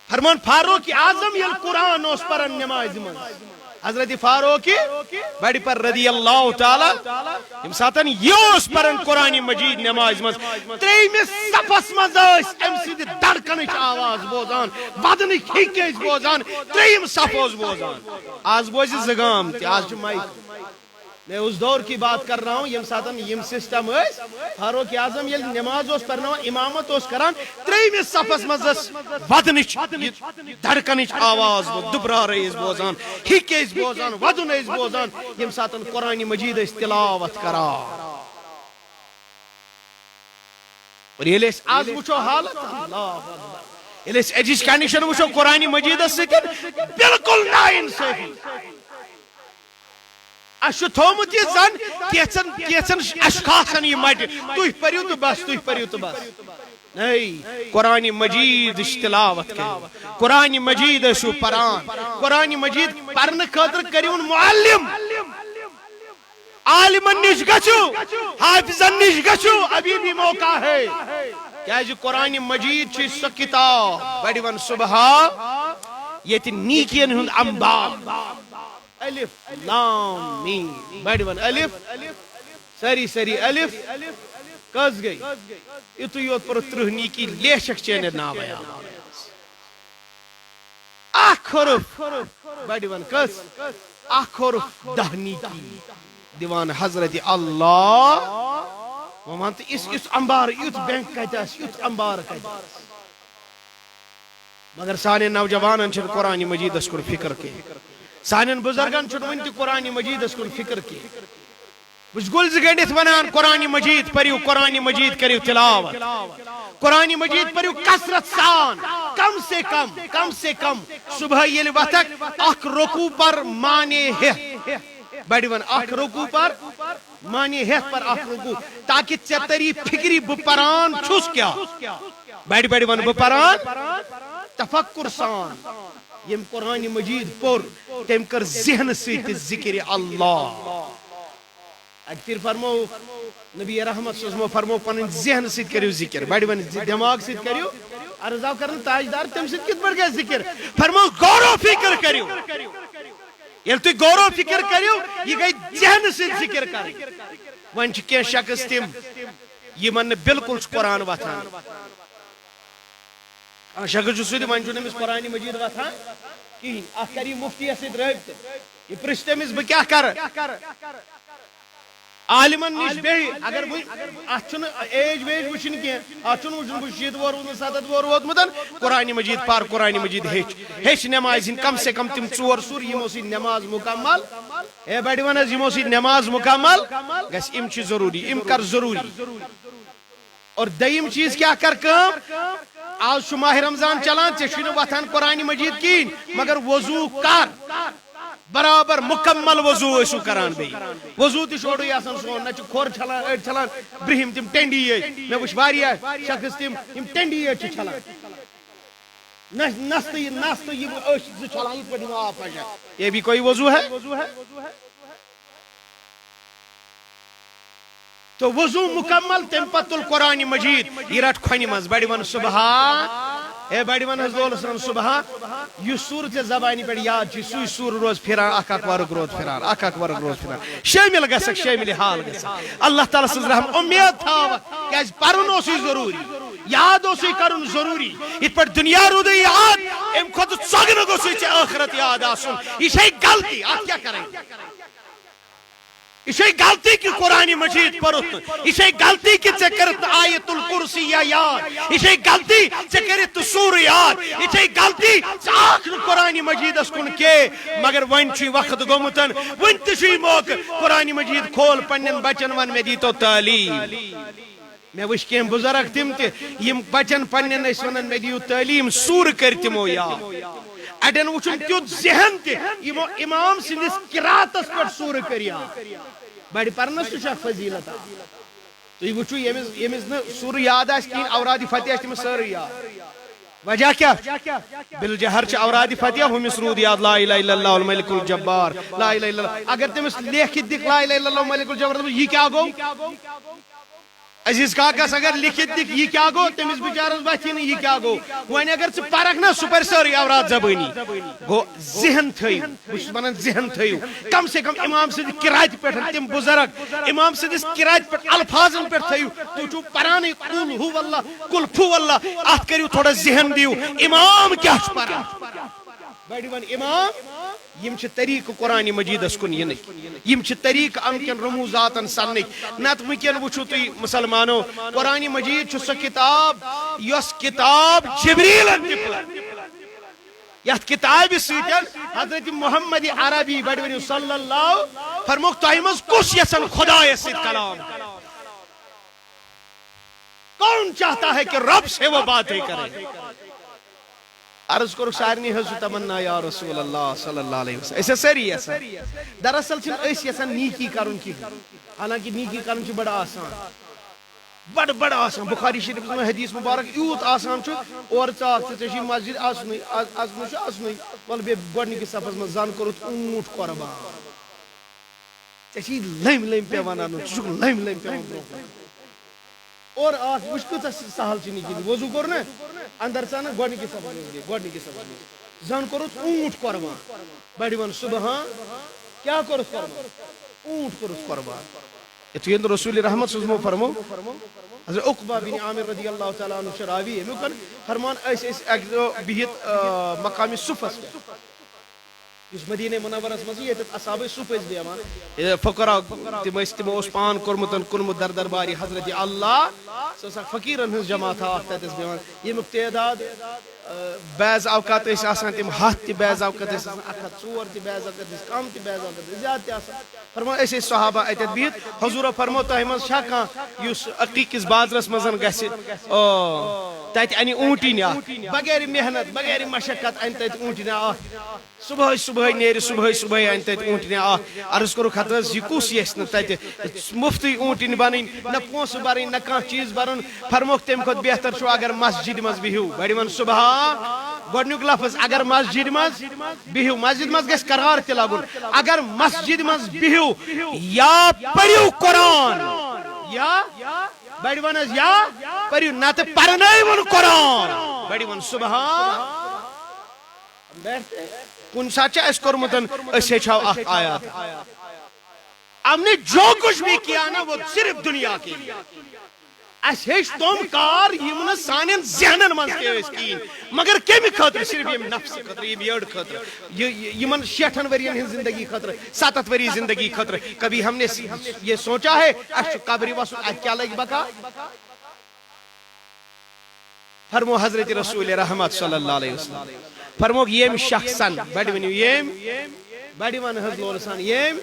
فرمان فاروق اعظم یل قرآن اس پرن نماز من حضرت فاروق بڑی پر رضی اللہ تعالی یم ساتن یوس پرن قرآن مجید نماز من تریمس صفس مز ام سید دڑکنچ آواز بوزان بدنچ ہکس بوزان تریم صف بوزان آز بوز زگام تی آز مائک میں اس دور کی بات کر رہا ہوں یم ساتن یم سسٹم اس فاروق اعظم یل نماز اس پرنو امامت اس کران تریمس صفس مزس ودنچ دھڑکنچ آواز دبرا رئیس بوزان ہکیس بوزان ودن اس بوزان یم ساتن قرآن مجید اس تلاوت کرا اور یہ لیس آز وچو حالت اللہ یہ لیس ایجیس کنڈیشن وچو قرآن مجید اس سکن بالکل نا انصافی اشو تھومت یہ زن کیچن اشخاصن یہ مٹ تُہۍ پٔرِو تہٕ بس تُہۍ پٔرِو تہٕ بس نہیں قرآن مجید تلاوت کرو قرآن مجید ٲسِو پران قرآن مجید پرنہٕ خٲطرٕ کٔرِوُن معلم عالمن نش گژھِو حافظن نش گژھِو ابھی بھی موقع ہے کیازِ قرآن مجید چھِ سۄ کتاب بڑِ ون صبحا ییٚتہِ نیٖکین ہُنٛد انبار الف لام میم بڑی ون الف سری الف کس گئی اتو یوت پر ترہنی کی لیشک چینے ناویا اخ حرف بڑی ون کس اخ حرف دہنی کی دیوان حضرت اللہ ومانت اس انبار یوت بینک کہتا ہے یوت انبار کہتا ہے مگر سانے نوجوانن چھن قرآن مجید اس کو فکر کے سانن بزرگان چھن ونتی قرآن مجید اس کو فکر کی بس گلز گنڈت ونان قرآن مجید پریو قرآن مجید کریو تلاوت قرآن مجید پریو کثرت سان کم سے کم صبح یل وقت اخ رکوع پر مانے ہے بڑی ون اخ رکوع پر مانے ہے پر اخ رکوع تاکہ چتری فکری بپران چھس کیا بڑی ون بپران تفکر سان یم قرآن مجید پر تم کر ذہن سیت ذکر اللہ اکتر فرمو نبی رحمت صلی اللہ علیہ وسلم فرمو پنن ذہن سیت کریو ذکر بڑی ون دماغ سیت کریو عرضاو کرن تاجدار تم سیت کت بڑھ گیا ذکر فرمو غور و فکر کریو یل تو غور و فکر کریو یہ گئی ذہن سیت ذکر کر ون چھ کی شخص تم یہ من بالکل قرآن واتھان شخص جو سیدھ ون چھ نمس قرآن مجید واتھان کہیں اخ کری مفتی سیت رابطہ یہ پرشتے مز بہ کیا کر عالمن نش بیہی اگر اتھن ایج ویج وچن کی اتھن وچن بہ 7 وور 7 وور ووتمتن قرآن مجید پار قرآن مجید ہیچ نماز کم سے کم تم 4 سور یمو سی نماز مکمل اے بڑی ون یمو سی نماز مکمل گس ام چھ ضروری ام کر ضروری اور دیم چیز کیا کر کام آج ماہ رمضان چلان ٹھیک وتھان قرآن مجید کین مگر وضو کر برابر مکمل وضو ٲسِو کران بیٚیہِ وضو تہِ چھُ اوڑُے آسان سون نہ چھُ کھۄر چھلان أڑۍ چھلان برٛہِم تِم ٹینڈی یٲتۍ مےٚ وٕچھ واریاہ شخص تِم یِم ٹینڈی یٲتۍ چھِ چھلان نس تہٕ یِم أچھ زٕ چھلان یِتھ پٲٹھۍ یِم آب پشان یہ بھی کوئی وضو ہے تو وضو مکمل تم پتہ تل قرآن مجید یہ رٹ کھۄنہِ منٛز بڑِ ون سبحان اے بڑِ ون حض دولس ون سبحان یُس سوٗر ژےٚ زبانہِ پٮ۪ٹھ یاد چھُ سُے سوٗر روز پھران اکھ ورُق روز پھران اکھ ورُق روز پھران شٲمِل گژھکھ شٲمِل حال گژھکھ اللہ تعالیٰ سٕنٛز رحم اُمید تھاوکھ کیازِ پرُن اوسُے ضروٗری یاد اوسُے کرُن ضروٗری یِتھ پٲٹھۍ دُنیا روٗدُے یاد اَمہِ کھۄتہٕ ژۄگنہٕ گوٚژھُے ژےٚ ٲخرت یاد آسُن یہِ چھے غلطی اتھ کیٛاہ کرٕنۍ یہ غلطی کہ قرآن مجید پرت یہ غلطی کہ ژے کرت آیت الکرسی یا یاد یہ غلطی ژے کرت سور یاد یہ غلطی ژے آکھ نہ قرآن مجیدس کن کے مگر ون چھ وقت گومتن ون تہ موقع قرآن مجید کھول پنن بچن ون مے دیتو تعلیم مے وچھ کیم بزرگ تم تہ بچن پنن اس ونن مے دیو تعلیم سور کر تمو یاد اڈن وچھن تیوت ذہن تہ امام سندس قراتس پر سور کریا بڑ پرنس تہ فضیلت تھی وچھو یمس نہ سور یاد آس کہین اوراد فتح آس تمس سر یاد وجہ کیا بالجہر چھ اوراد فتح ہمس رود یاد لا الہ الا اللہ الملک الجبار لا الہ الا اللہ اگر تمس لیکھت دکھ لا الہ الا اللہ الملک الجبار یہ کیا گو عزیز کاکس اگر لکھت دکھ یہ کیا گو تمس بچارس بچی یہ کیا گو ون اگر ژٕ پرکھ نا سہ پر سٲرٕے اوراد زبانی گو ذہن تھٲیِو بہٕ چھُس ونان ذہن تھٲیِو کم سے کم امام سٕنٛدِ قراتہِ پٮ۪ٹھ تِم بزرگ امام سٕنٛدِس قراتہِ پٮ۪ٹھ الفاظن پٮ۪ٹھ تھٲیِو تُہۍ چھُو پرانے قل ہو اللہ قل فو اللہ اتھ کٔرِو تھوڑا ذہن دِیِو امام کیاہ چھُ پران بڑِ ون امام یم چھ طریق قرآن مجیدس کن ینک یم چھ طریق امکن رموزاتن سنک نت ونکن وچھو تھی مسلمانو قرآن مجید چھ سو کتاب یس کتاب جبریلن دِژمٕژ یتھ کتاب سۭتۍ حضرت محمد عربی بڑِ ؤنِو صلی اللہ فرموک تۄہہِ منٛز کُس یژھان خدایس سۭتۍ کلام کون چاہتا ہے کہ رب سے وہ باتیں کرے عرض کرو سارنی حضرت تمنا یا رسول اللہ صلی اللہ علیہ وسلم اسے سری یسان دراصل چھن اس یسان نیکی کرن کی حالانکہ نیکی کرن چھ بڑا آسان بڑا آسان بخاری شریف میں حدیث مبارک یوت آسان چھ اور ژاک ژےٚ چھی مسجد آسنُے ول بے گۄڈنِکِس صفس منٛز زن کوٚرُتھ اوٗنٹ قۄربان ژےٚ چھی لٔمۍ پیوان انُن ژٕ چھُکھ لٔمۍ پیوان برونٛہہ اور آٹھ وچ کۭژاہ سہل چھ نِکِن وضو کوٚر نا اندر ژانا گۄڈنِکِس صفس منٛز زن کوٚرُتھ اوٗنٹ قۄربان بڑِ ون صبحان کیٛاہ کوٚرُتھ قۄربان اوٗنٹ کوٚرُتھ قۄربان یِتھُے رسول رحمت صلی فرمو حضرت عقبہ بن عامر رضی اللہ تعالیٰ عنہ چھُ راوی امیُک فرمان ٲسۍ اکہِ دۄہ بِہِتھ مقامِ صُفس پٮ۪ٹھ یُس مدینہ منورس منٛز ییٚتٮ۪تھ اصحابے صُف ٲسۍ بیٚہوان فقرا تِمو اوس پان کوٚرمُت درباری حضرت اللہ سۄ ٲس اکھ فقیٖرن ہٕنٛز جماعت اکھ تتہِ ٲس بیٚہوان ییٚمیُک تعداد بعض اوقات ٲسۍ آسان تِم 100 تہِ بعض اوقات ٲسۍ آسان 104 تہِ بعض اوقات ٲسۍ کم تہِ بعض اوقات ٲسۍ زیادٕ تہِ آسان فرمان أسۍ ٲسۍ صحابہ اتٮ۪تھ بِہِتھ حضوٗرو فرمو تۄہہِ منٛز چھا کانٛہہ یُس عقیٖقس بازرس منٛز گژھِ تتہِ انہِ اوٗنٹِنۍ اکھ بغیر محنت بغیر مشقت انہِ تتہِ اوٗنٹِنۍ اکھ صبحٲے نیرِ صبحٲے انہِ تتہِ اوٗنٹِنۍ اکھ عرض کوٚرُکھ ہتہٕ حظ یہِ کُس یژھِ نہٕ تتہِ مُفتٕے اوٗنٹِنۍ بنٕنۍ نہ پونٛسہٕ بھرٕنۍ نہ کانٛہہ چیٖز بھرُن فرموکھ تمہِ کھۄتہٕ بہتر چھُ اگر مسجد منٛز بِہِو بڑِ ون صبحان گۄڈنیُک لفظ اگر مسجد منٛز بِہِو مسجد منٛز گژھِ قرار تہِ لگُن اگر مسجد منٛز بِہِو یا پٔرِو قرآن یا بڑِ ون حظ یا پٔرِو نتہٕ پرنٲیوُن قرآن بڑِ ون صبحان کُنہِ ساتہٕ چھُ اَسہِ کوٚرمُت أسۍ ہیٚچھو اکھ آیات ہم نے جو کچھ بھی کیا نا وہ صرف دنیا کے لیے اَسہِ ہیٚچھ تِم کار یِم نہٕ سانٮ۪ن ذہنن منٛز تہِ ٲسۍ کِہیٖنۍ مگر کمہِ خٲطرٕ صرف ییٚمہِ نفسہٕ خٲطرٕ ییٚمہِ یٔڈ خٲطرٕ یِمن 60 ؤرین ہٕنٛز زندگی خٲطرٕ 70 ؤری زندگی خٲطرٕ کبھی ہم نے یہ سوچا ہے اَسہِ چھُ قبرِ وسُن اَتہِ کیٛاہ لگہِ بقا فرمو حضرت رسول رحمت صلی اللہ علیہ وسلم فرموک ییٚمۍ شخصن بڑِ ؤنِو ییٚمۍ بڑِ ون حض لول سان ییٚمۍ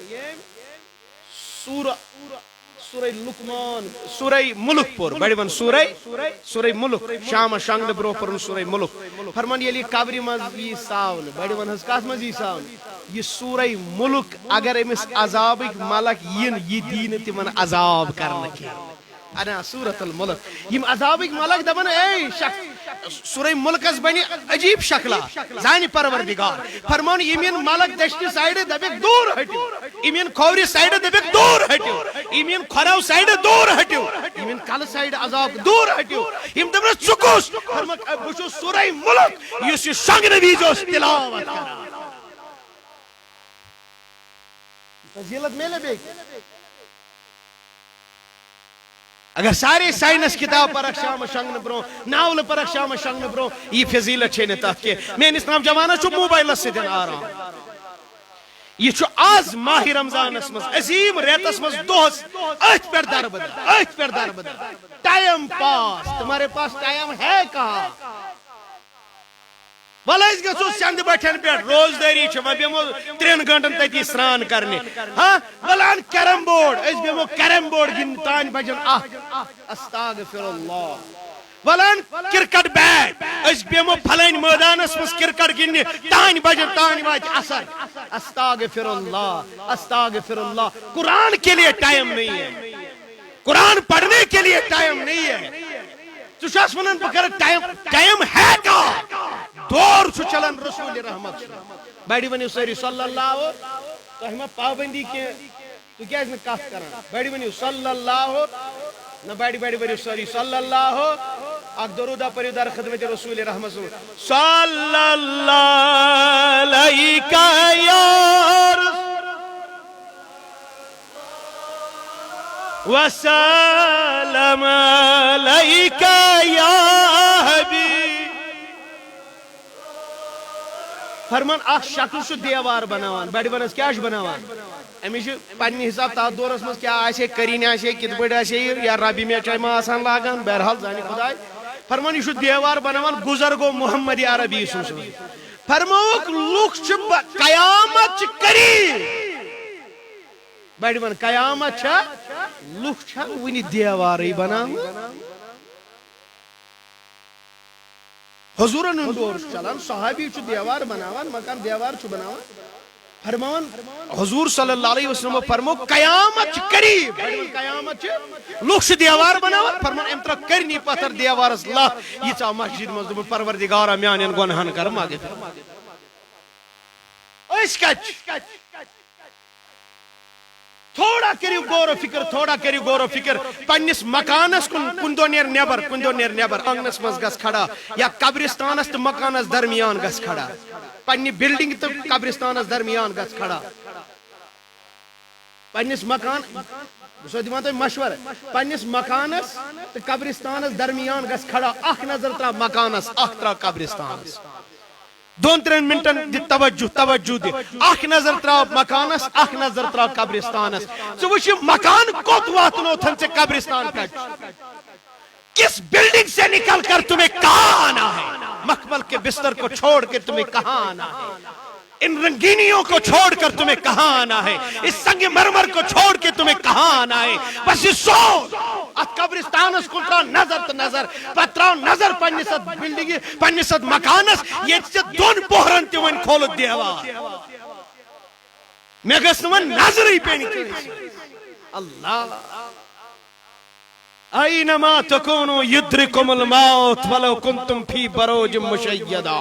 سورہ لقمان سورہ ملک پور بڑی ون سورہ ملک شام شنگ برو پر سورہ ملک فرمان یلی قبر مز یہ ساون بڑی ون ہز کات مز یہ ساون یہ سورہ ملک اگر امس عذابک ملک ین یہ دین تمن عذاب کرنے کی انا سورۃ الملک یم عذابک ملک دبن اے سورہ ملکس بنی عجیب شکلا زانی پروردگار فرمان یمین ملک دشتی سائیڈ دبک دور ہٹیو یمین کھوری سائیڈ دبک دور ہٹیو یمین کھراو سائیڈ دور ہٹیو یمین کل سائیڈ عذاب دور ہٹیو یم دبن چکوس فرمان بچو سورہ ملک یس شنگ نبی جو تلاوت کرا فضیلت میلے بیک اگر سارے سائنس کتاب پر شام شنگ برو ناول پر شام شنگ برو یہ فضیلت چھے تات کے میں اسلام جمانہ چھو موبائل سے دن آرام یہ چھو آز ماہ رمضان اسمس عظیم ریتس مس دوہس ایت پر در بدر ٹائم پاس تمہارے پاس ٹائم ہے کہاں ولیس گسو سند بٹھن پیٹ روزداری چھ و بیمو 3 گھنٹن تتی سران کرنے ہاں ولان کیرم بورڈ اس بیمو کیرم بورڈ گن تان بجن استغفر اللہ ولان کرکٹ بیٹ اس بیمو پھلین میدان اس مس کرکٹ گن تان بجن تان واج اثر استغفر اللہ قرآن کے لیے ٹائم نہیں ہے قرآن پڑھنے کے لیے ٹائم نہیں ہے تو شاس ونن بکر ٹائم ہے کا دور چھو چلن رسول رحمت بیڑی ونیو سری صلی اللہ تو ہمیں پابندی کے تو کیا اس میں کاف کرنا بیڑی ونیو صلی اللہ نہ بیڑی ونیو سری صلی اللہ اک درودہ پریو در خدمت رسول رحمت صلی اللہ علیکہ یا وسلم علیکہ یا حبیب فرمان اخ شکل شو دیوار بناوان بڑی ونس کیا بناوان امیش پنی حساب تا دورس مز کیا آسے کرین آسے کت بڑ آسے یا ربی میں چاہے ما آسان لاگان بہرحال زانی خدای فرمان یہ شو دیوار بناوان گزر گو محمد عربی سوس فرموک لوک چھ قیامت چھ قریب بڑی ون قیامت چھ لوک چھ ونی دیواری بناوان حضورن دور چلان صحابی چھ دیوار بناوان مکان دیوار چھ بناوان فرمان حضور صلی اللہ علیہ وسلم فرمو قیامت چھ قریب قیامت چھ لوگ چھ دیوار بناوان فرمان امترا کرنی پتر دیوار اللہ یہ چاہ مسجد مزدوم پروردگارہ میانین گنہن کر ماگے اس کچ تھوڑا کریو غور و فکر پنس مکانس کن دو نیر نیبر آنگنس مز گس کھڑا یا قبرستانس تو مکانس درمیان گس کھڑا پنی بلڈنگ تو قبرستانس درمیان گس کھڑا پنس مکان سو دیوان تو مشور پنس مکانس تو قبرستانس درمیان گس کھڑا اخ نظر ترا مکانس اخ ترا قبرستانس 2-3 منٹن دی توجہ دی اخ نظر تراو مکانس اخ نظر تراو قبرستانس تو وچھ مکان کوت واتنو تھن سے قبرستان کچ کس بلڈنگ سے نکل کر تمہیں کہاں آنا ہے مخمل کے بستر کو چھوڑ کر تمہیں کہاں آنا ہے ان رنگینیوں کو چھوڑ کر تمہیں کہاں آنا ہے اس سنگ مرمر کو چھوڑ کے تمہیں کہاں آنا ہے بس یہ سو ات قبرستانس کو تراو نظر تو نظر پتراو نظر پنیست بلڈنگ پنیست مکانس یہ سے دون پوہرن تیوین کھولت دیوار میں گسنون نظر ہی پینی کنیسی اللہ اینما تکونو یدرکم الموت ولو کنتم فی بروج مشیدہ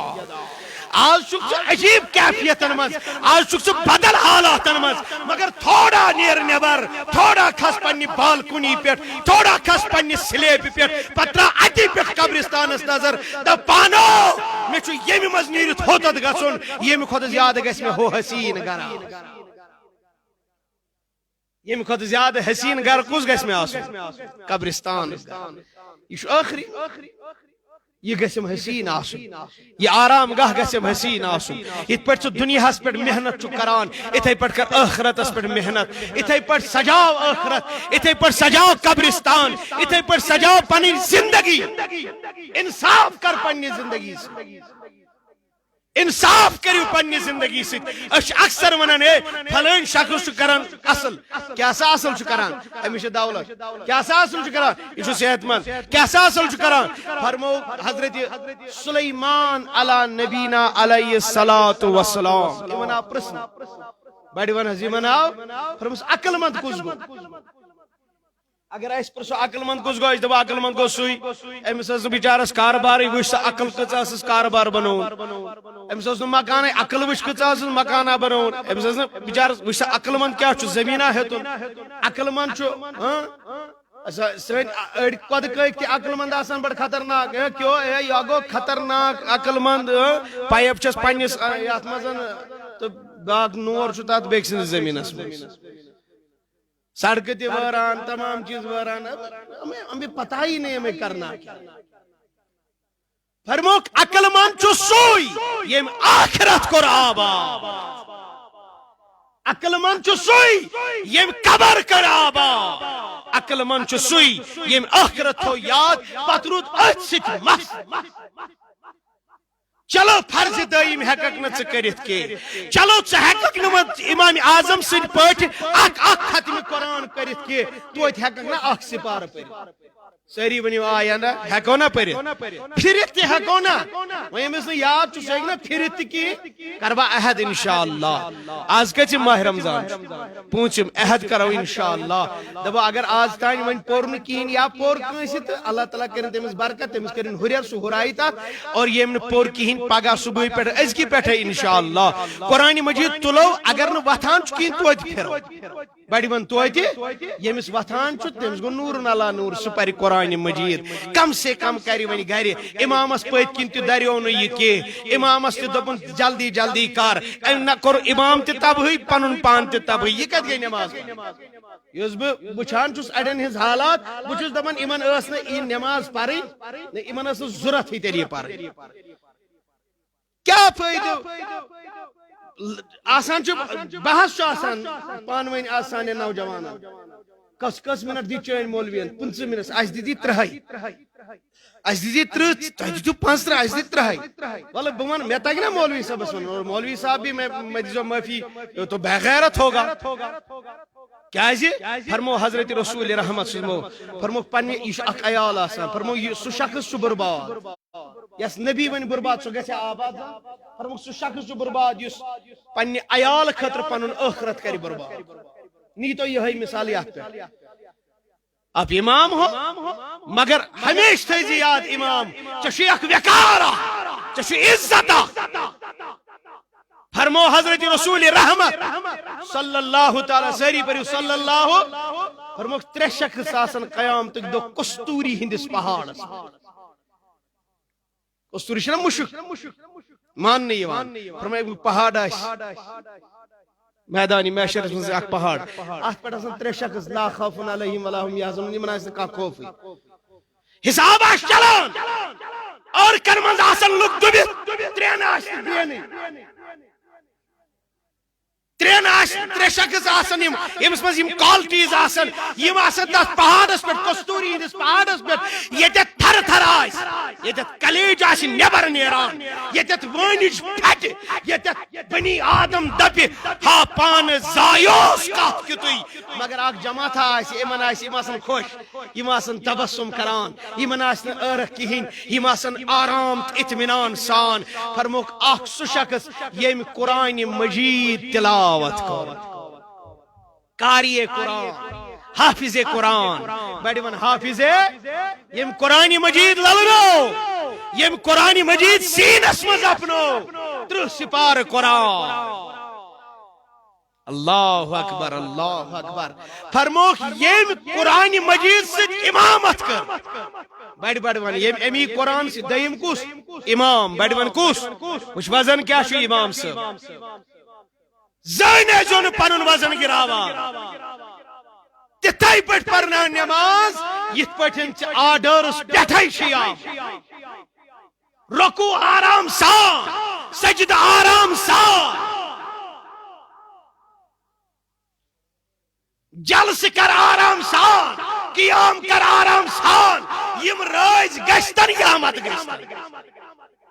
آج شخص عجیب کیفیتن مز آج شخص بدل حالاتن مز مگر تھوڑا نیر نیبر تھوڑا کھس پنی بالکنی پیٹ تھوڑا کھس پنی سلیب پیٹ پترا اتی پیٹ قبرستانس نظر دا پانو میں چھو یہ میں مز نیرت ہوتد گسن یہ میں خود زیادہ گس میں ہو حسین گرا یہ میں خود زیادہ حسین گر کس گس میں آسن قبرستان یہ شو آخری یہ گسم حسین آسن یہ آرام گاہ گسم حسین آسن ات پر تو دنیا ہس پر محنت چو کران اتھے پر کر آخرت اس پر محنت اتھے پر سجاو آخرت اتھے پر سجاو قبرستان اتھے پر سجاو پنی زندگی انصاف کر پنی زندگی انصاف کریو پنی زندگی سے اکثر ونان ہے فلان شخص کران اصل کیا سا اصل کران امیش دولت کیا سا اصل کران یہ صحت مند کیا سا اصل کران فرمو حضرت سلیمان علی نبینا علیہ الصلوۃ والسلام ایمنا پرسن بڑی ون حضی مناو فرمس عقل مند کس گو اگر اس پرسو عقل مند کس گو اس دبا عقل مند گو سوئی امس اس بیچارس کاربار وش عقل کچ اس کاربار بنون امس اس مکان عقل وش کچ اس مکانہ بنون امس اس بیچارس وش عقل مند کیا چھ زمینہ ہتن عقل مند چھ سن اڑ کد کک تہ عقل مند آسان بڑ خطرناک کیو اے یا گو خطرناک عقل مند پائپ چس پنس یات مزن تو باغ نور چھ تات بیک سن زمینس سڑک تہ واران تمام چیز واران ہمیں پتہ ہی نہیں ہمیں کرنا فرموک عقل مند چھ سوئی یم آخرت کور آباد عقل مند چھ سوئی یم قبر کر آباد عقل مند چھ سوئی یم آخرت ہو یاد پترود ات سٹ مس چلو فرض دائم ہیکک نہ کرت کی چلو ہیکک نہ امام اعظم سن پٹ اک ختم قرآن کرت کی تو ہیکک نہ اخ سپار پر ساری ونیو آیا نا ہیکو نا پرت پھرت تہ ہیکو نا وہ یمس یاد چھ سہ نا پھرت کی کروا عہد انشاءاللہ آج کچھ ماہ رمضان پونچم عہد کرو انشاءاللہ دبا اگر آج تان ون پورن کین یا پور کنسی تو اللہ تعالیٰ کرن تمس برکت تمس کرن ہریر سہ ہرائی تات اور یم نہ پور کہین پگہ صبح پہ ازکی پہ انشاءاللہ قرآن مجید تلو اگر نہ وتھان چھ کین توت پھرو بڑی ون توت یمس وتھان چھ تمس گو نور نلا نور سپر قرآن مجید کم سے کم کری ون گھر امامس پت کن تہ دریو نہ یہ کی امامس تہ دپن جلدی جلدی کر نہ کور امام تہ تباہی پنن پان تہ تباہی یہ کت گئی نماز یس بہ وچھان چھس اڑین ہز حالات بہ چھس دپان یمن ٲس نہ این نماز پرٕنۍ نہ یمن ٲس ضرورت ہی تیلہِ پرٕنۍ کیا فٲیدٕ آسان چھ بحث چھ آسان پان ؤنۍ آسان نوجوانن کس منٹ دی چین مولوین 15 منٹ اس دی 30 اس دی 30 تہ دی 15 اس دی 30 والله بمن میں تک نا مولوی صاحب سن مولوی صاحب بھی میں جو معافی تو بے غیرت ہوگا کیا جی فرمو حضرت رسول رحمت سمو فرمو پنہ یہ اخ عیال آسان فرمو یہ سو شخص چھ برباد یس نبی ون برباد سو گژھِ آباد فرمو سو شخص چھ برباد یس پنہ عیال خاطر پنن آخرت کر برباد نی تو یہ مثال یات پہ آپ امام ہو مگر ہمیشہ تھیزی یاد امام چشی اک وقارا چشی عزتا فرمو حضرت رسول رحمت صلی اللہ تعالی سری پر صلی اللہ فرمو ترے شخص آسن قیام تک دو کستوری ہندس پہاڑس کستوری چھنا مشک مان نہیں فرمو پہاڑ میدانی محشرس من اخ پہاڑ ات پہ آسان ترے شخص لا خوف علیہم ولا هم یحزنون یمن آسہ کانٛہہ خوف حساب آس چلان اور کر منٛز آسان لُکھ دُبِتھ ترٛٮ۪ن آسہِ دینٕے ترٛٮ۪ن آسہِ ترے شخص آسان یمس منٛز یم کالٹیز آسان یم آسان تتھ پہاڑس پہ کستوری ہندس پہاڑس پہ یتھ تھر تھر آسہِ یتھ کلیج آسہِ نیبر نیران یتھ وٲنج پھٹہِ یتھ بنی آدم دپہِ ہا پان زایوس کتھ کیُتُے مگر اکھ جماعت آسہِ یمن آسہِ یم آسان خوش یم آسان تبسم کران یمن آسہِ نہٕ ٲرکھ کہیٖنۍ یم آسان آرام تہٕ اطمینان سان فرموکھ اکھ سُہ شخص ییٚمۍ قرآن مجید تلاوت قاری قرآن حافظ قرآن بڑی ون حافظ یم قرآن مجید للنو یم قرآن مجید سینس مز اپنو 30 سپار قرآن اللہ اکبر فرموک یم قرآن مجید سے امامت کر بڑی ون یم امی قرآن سے دیم کس امام بڑی ون کس وچ وزن کیا شو امام سے زینے جو پنن وزن گراوان تتھائی پٹ پرنا نماز یت پٹن آرڈرس پٹھائی شیام رکو آرام سان سجد آرام سان جلس کر آرام سان قیام کر آرام سان یم رائج گشتن قیامت گشتن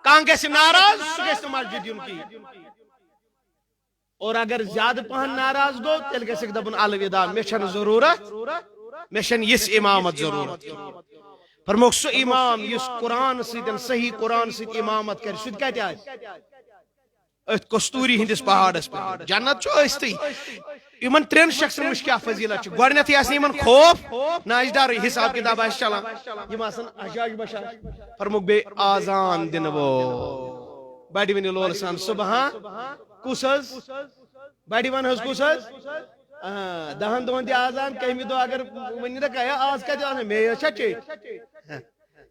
کان گژھِ ناراض سُہ گژھِ نہٕ مسجد یُن کِہیٖنۍ اور اگر زیادٕ پہن ناراض گوٚو تیٚلہِ گژھٮ۪کھ دپُن الوداع مےٚ چھنہٕ ضروٗرت مےٚ چھنہٕ یِژھ امامت ضروٗرت فرموکھ سُہ امام یُس قرآن سۭتۍ صحیح قرآن سۭتۍ امامت کرِ سُہ تہِ کتہِ آسہِ أتھۍ کستوٗری ہٕنٛدِس پہاڑس پٮ۪ٹھ جنت چھُ ٲستٕے یِمن ترٛٮ۪ن شخصن وٕچھ کیٛاہ فضیلت چھِ گۄڈٕنیتھٕے آسہِ نہٕ یِمن خوف نہ آسہِ ڈرٕے حساب کتاب آسہِ چلان یِم آسن حشاش بشاش فرموکھ بیٚیہِ آزان دِنہٕ وول بڑِ ؤنِو لولہٕ سان صبحان کُس حظ بڑِ ون حظ کُس حظ 10 دۄہن تہِ آزان کٔہمہِ دۄہ اگر ؤنِو نہ کیٛاہ آز کتہِ آسان مے حظ چھا چیٚچھ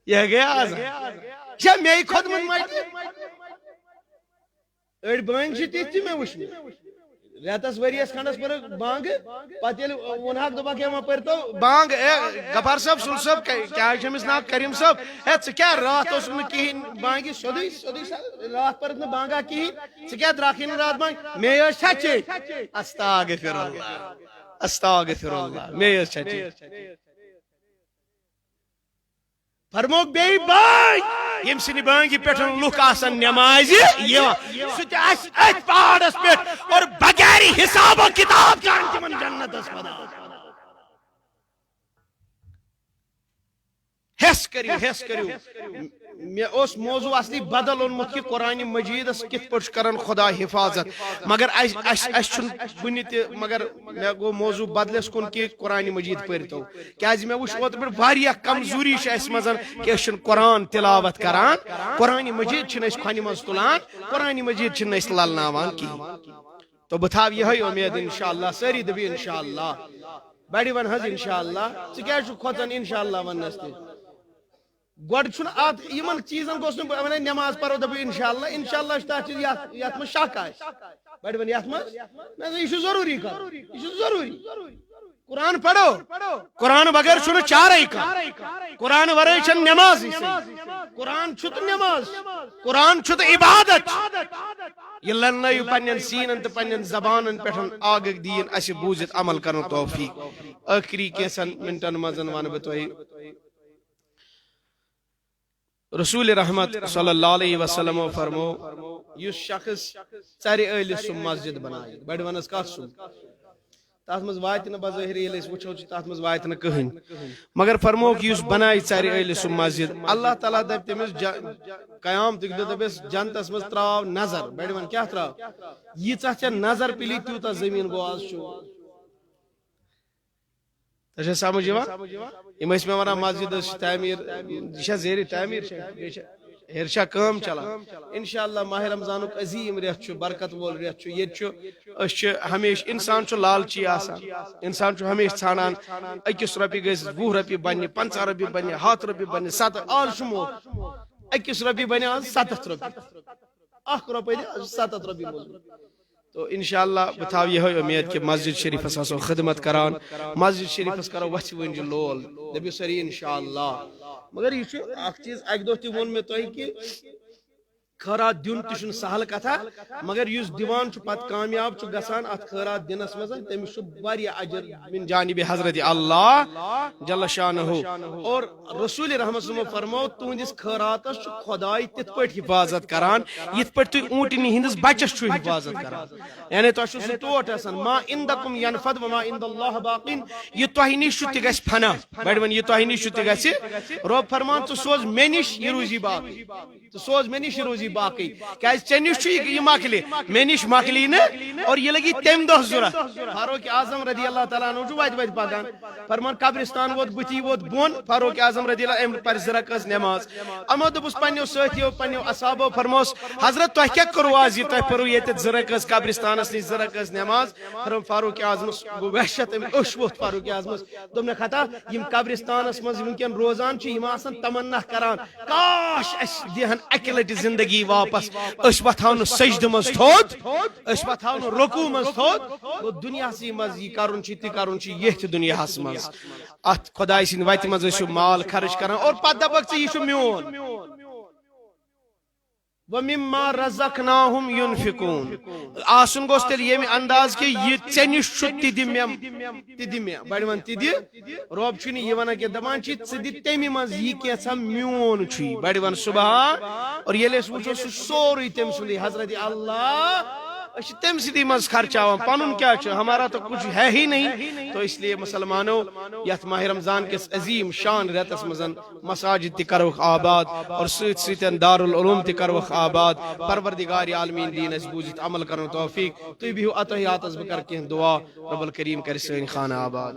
یہِ گٔے آزان یہِ چھا مے کھوٚتمُت مٹہِ أڑۍ بٲنۍ چھِ تِتھۍ تہِ مےٚ وٕچھمٕتۍ رٮ۪تس ؤرِیس کھنڈس پٔرٕکھ بانٛگہٕ پتہٕ ییٚلہِ ووٚنہکھ دوٚپکھ ہے وۄنۍ پٔرۍتو بانٛگ اے غفار صٲب سُل صٲب کیٛاہ چھُ أمِس ناو کریٖم صٲب ہے ژٕ کیٛاہ راتھ اوسُکھ نہٕ کِہیٖنۍ بانٛگہِ سیوٚدُے راتھ پٔرٕکھ نہٕ بانٛگا کِہیٖنۍ ژٕ کیٛاہ درٛاکھٕے نہٕ راتھ بانٛگ مے حظ چھا چیٚچھ استغفر اللہ استغفر اللہ مے حظ چھا چیٚچھ فرموکھ بیٚیہِ بٲے ییٚمہِ سٕنٛدِ بانٛگہِ پٮ۪ٹھ لُکھ آسن نٮ۪مازِ یِوان سُہ تہِ آسہِ أتھۍ پہاڑس پٮ۪ٹھ اور بغیر حساب و کتاب چھِ تِمن جنتس منٛز حیٚس کٔرِو مےٚ اوس موضوٗع اصلی بدل اوٚنمُت کہِ قرآنہِ مجیٖدس کِتھ پٲٹھۍ چھُ کران خۄدا حفاظت مگر اسہِ چھُنہٕ کُنہِ تہِ مگر مےٚ گوٚو موضوٗع بدلس کُن کہِ قرآنہِ مجیٖد پٔرۍتو کیٛازِ مےٚ وٕچھ اوترٕ پٮ۪ٹھ واریاہ کمزوٗری چھِ اسہِ منٛز کہِ أسۍ چھِنہٕ قرآن تِلاوت کران قرآنہِ مجیٖد چھِنہٕ أسۍ کھۄنہِ منٛز تُلان قرآنہِ مجیٖد چھِنہٕ أسۍ للناوان کِہیٖنۍ تو بہٕ تھاو یِہوٚے اُمید انشاء اللہ سٲری دٔپِو انشاء اللہ بڑِ ون حظ انشاء اللہ ژٕ کیٛازِ چھُکھ کھۄژان انشاء اللہ وننس تہِ گۄڈٕ چھُنہٕ اتھ یِمن چیٖزن گوٚژھ نہٕ بہٕ ونہٕ نٮ۪ماز پرو دپو انشاء اللہ چھُ تتھ یتھ منٛز شک آسہِ بڑِ ون یتھ منٛز یہِ چھُ ضروٗری کرُن یہِ چھُ ضروٗری قرآن پرو قرآن بغٲر چھُنہٕ چارے کانٛہہ قرآن ورٲے چھنہٕ نٮ۪مازٕے قرآن چھُ تہٕ نٮ۪ماز قرآن چھُ تہٕ عبادت یہِ للنٲیِو پننٮ۪ن سیٖنن تہٕ پننٮ۪ن زبانن پٮ۪ٹھ آگکھ دِیِن اسہِ بوٗزِتھ عمل کرنُک توفیٖق ٲخری کینٛژن منٹن منٛز ونہٕ بہٕ تۄہہِ رسول رحمت صلی اللہ علیہ وسلم فرمو یُس شخص ژرِ ٲلِس سُہ مسجد بنایہِ بڑِ ون حظ کتھ سُہ تتھ منٛز واتہِ نہٕ بظٲہر ییٚلہِ أسۍ وٕچھو چھِ تتھ منٛز واتہِ نہٕ کٕہٕنۍ مگر فرموکھ یُس بنایہِ ژرِ ٲلِس سُہ مسجد اللہ تعالیٰ دپہِ تٔمِس قیامتٕکۍ دۄہ دپٮ۪س جنتس منٛز تراو نظر بڑِ ون کیٛاہ تراو ییٖژاہ ژےٚ نظر پِلی تیوٗتاہ زٔمیٖن گوٚو آز چھُ تۄہہِ چھا سمجھ یِوان یِم ٲسۍ مےٚ ونان مسجد حظ چھِ تعمیٖر یہِ چھا زیرِ تعمیٖر بیٚیہِ چھا ہیٚرِ چھا کٲم چلان انشاء اللہ ماہ رمضانُک عظیٖم رٮ۪تھ چھُ برکت وول رٮ۪تھ چھُ ییٚتہِ چھُ أسۍ چھِ ہمیشہِ انسان چھُ لالچی آسان انسان چھُ ہمیشہِ ژھانڈان أکِس رۄپیہِ گژھِ 20 رۄپیہِ بنہِ 50 رۄپیہِ بنہِ 100 رۄپیہِ بنہِ 70 آز چھُ موقعہٕ أکِس رۄپیہِ بنہِ آز 70 رۄپیہِ 1 رۄپیہِ دِ 70 رۄپیہِ موٚزوٗر تو انشاء اللہ بہٕ تھاو یِہوٚے اُمید کہِ مسجد شریٖفس آسو خدمت کران مسجد شریٖفس کرو وَژھِ ؤنجہِ لول دٔپِو سٲری انشاء اللہ مگر یہِ چھُ اکھ چیٖز اکہِ دۄہ تہِ ووٚن مےٚ تۄہہِ کہِ خٲرات دیُن تہِ چھُنہٕ سہل کتھا مگر یُس دِوان چھُ پتہٕ کامیاب چھُ گژھان اتھ خٲرات دِنس منٛز تٔمِس چھُ واریاہ اجر من جانبِ حضرت اللہ جل شانہ اور رسول رحمت صٲبو فرمو تُہنٛدِس خٲراتس چھُ خۄداے تِتھ پٲٹھۍ حفاظت کران یِتھ پٲٹھۍ تُہۍ اوٗنٹنہِ ہٕنٛدِس بچس چھُو حفاظت کران یعنی تۄہہِ چھُو سُہ ٹوٹھ آسان ما عندکم ینفد وما عند اللہ باقین یہِ تۄہہِ نِش چھُ تہِ گژھِ فنا بڑِ ون یہِ تۄہہِ نِش چھُ تہِ گژھِ رۄب فرمان ژٕ سوز مےٚ نِش یہِ روزی باقٕے ژٕ سوز مےٚ نِش یہِ روزی باقٕے کیٛازِ ژےٚ نِش چھُ یہِ مۄکلہِ مےٚ نِش مۄکلی نہٕ اور یہِ لگی تمہِ دۄہ ضوٚرتھ فاروق اعظم رضی اللہ تعالیٰ عنہ چھُ وتہِ وتہِ پکان فرمان قبرستان ووت بٕتھی ووت بۄن فاروق اعظم رضی اللہ أمۍ پرِ 2 رکٲژ نٮ۪ماز یِمو دوٚپُس پننیو سٲتھیو پننیو اصحابو فرموس حضرت تۄہہِ کیٛاہ کوٚروٕ آز یہِ تۄہہِ پٔرٕو ییٚتٮ۪تھ 2 رکٲژ قبرستانس نِش 2 رکٲژ نٮ۪ماز فاروق اعظمس گوٚو وحشت أمۍ أچھ ووٚتھ فاروق اعظمس دوٚپنکھ ہتا یِم قبرستانس منٛز ؤنکیٚن روزان چھِ یِم آسان تمنا کران کاش اسہِ دِہن اکہِ لٹہِ زندگی واپس أسۍ وتھاو نہٕ سجدٕ منٛز تھوٚد أسۍ وتھاو نہٕ رکوٗع منٛز تھوٚد گوٚو دُنیاہسٕے منٛز یہِ کرُن چھُ تہِ کرُن چھُ ییٚتھۍ دُنیاہس منٛز اتھ خۄداے سٕنٛدِ وتہِ منٛز ٲسِو مال خرٕچ کران اور پتہٕ دپکھ ژٕ یہِ چھُ میون وَمِمَّا رَزَقْنَاهُمْ يُنْفِقُونَ آسُن گوٚژھ تیٚلہِ ییٚمہِ انداز کہِ یہِ ژےٚ نِش چھُ تہِ دِ مےٚ بڑِ وَن تہِ دِ رۄب چھُنہٕ یہِ وَنان کینٛہہ دَپان چھِ ژٕ دِ تَمہِ منٛز یہِ کینٛژھا میون چھُے بڑِ وَن سُبحان اور ییٚلہِ أسۍ وٕچھو سُہ سورُے تٔمۍ سُنٛدٕے حضرت اللہ أسۍ چھِ تٔمۍ سٕنٛدی منٛز خرچاوان پَنُن کیٛاہ چھُ ہمارا تو کچھ ہے ہی نہیں تو اس لیے مسلمانوں یتھ ماہ رمضان کِس عظیٖم شان رٮ۪تس منٛز مساجد تہِ کروکھ آباد اور سۭتۍ سۭتۍ دارالعلوم تہِ کروکھ آباد پروردگار عالمیٖن دِیِن اَسہِ بوٗزِتھ عمل کرنُک توفیٖق تُہۍ بِہِو اتحیاتس بہٕ کرٕ کینٛہہ دعا رب الکریٖم کرِ سٲنۍ خانہٕ آباد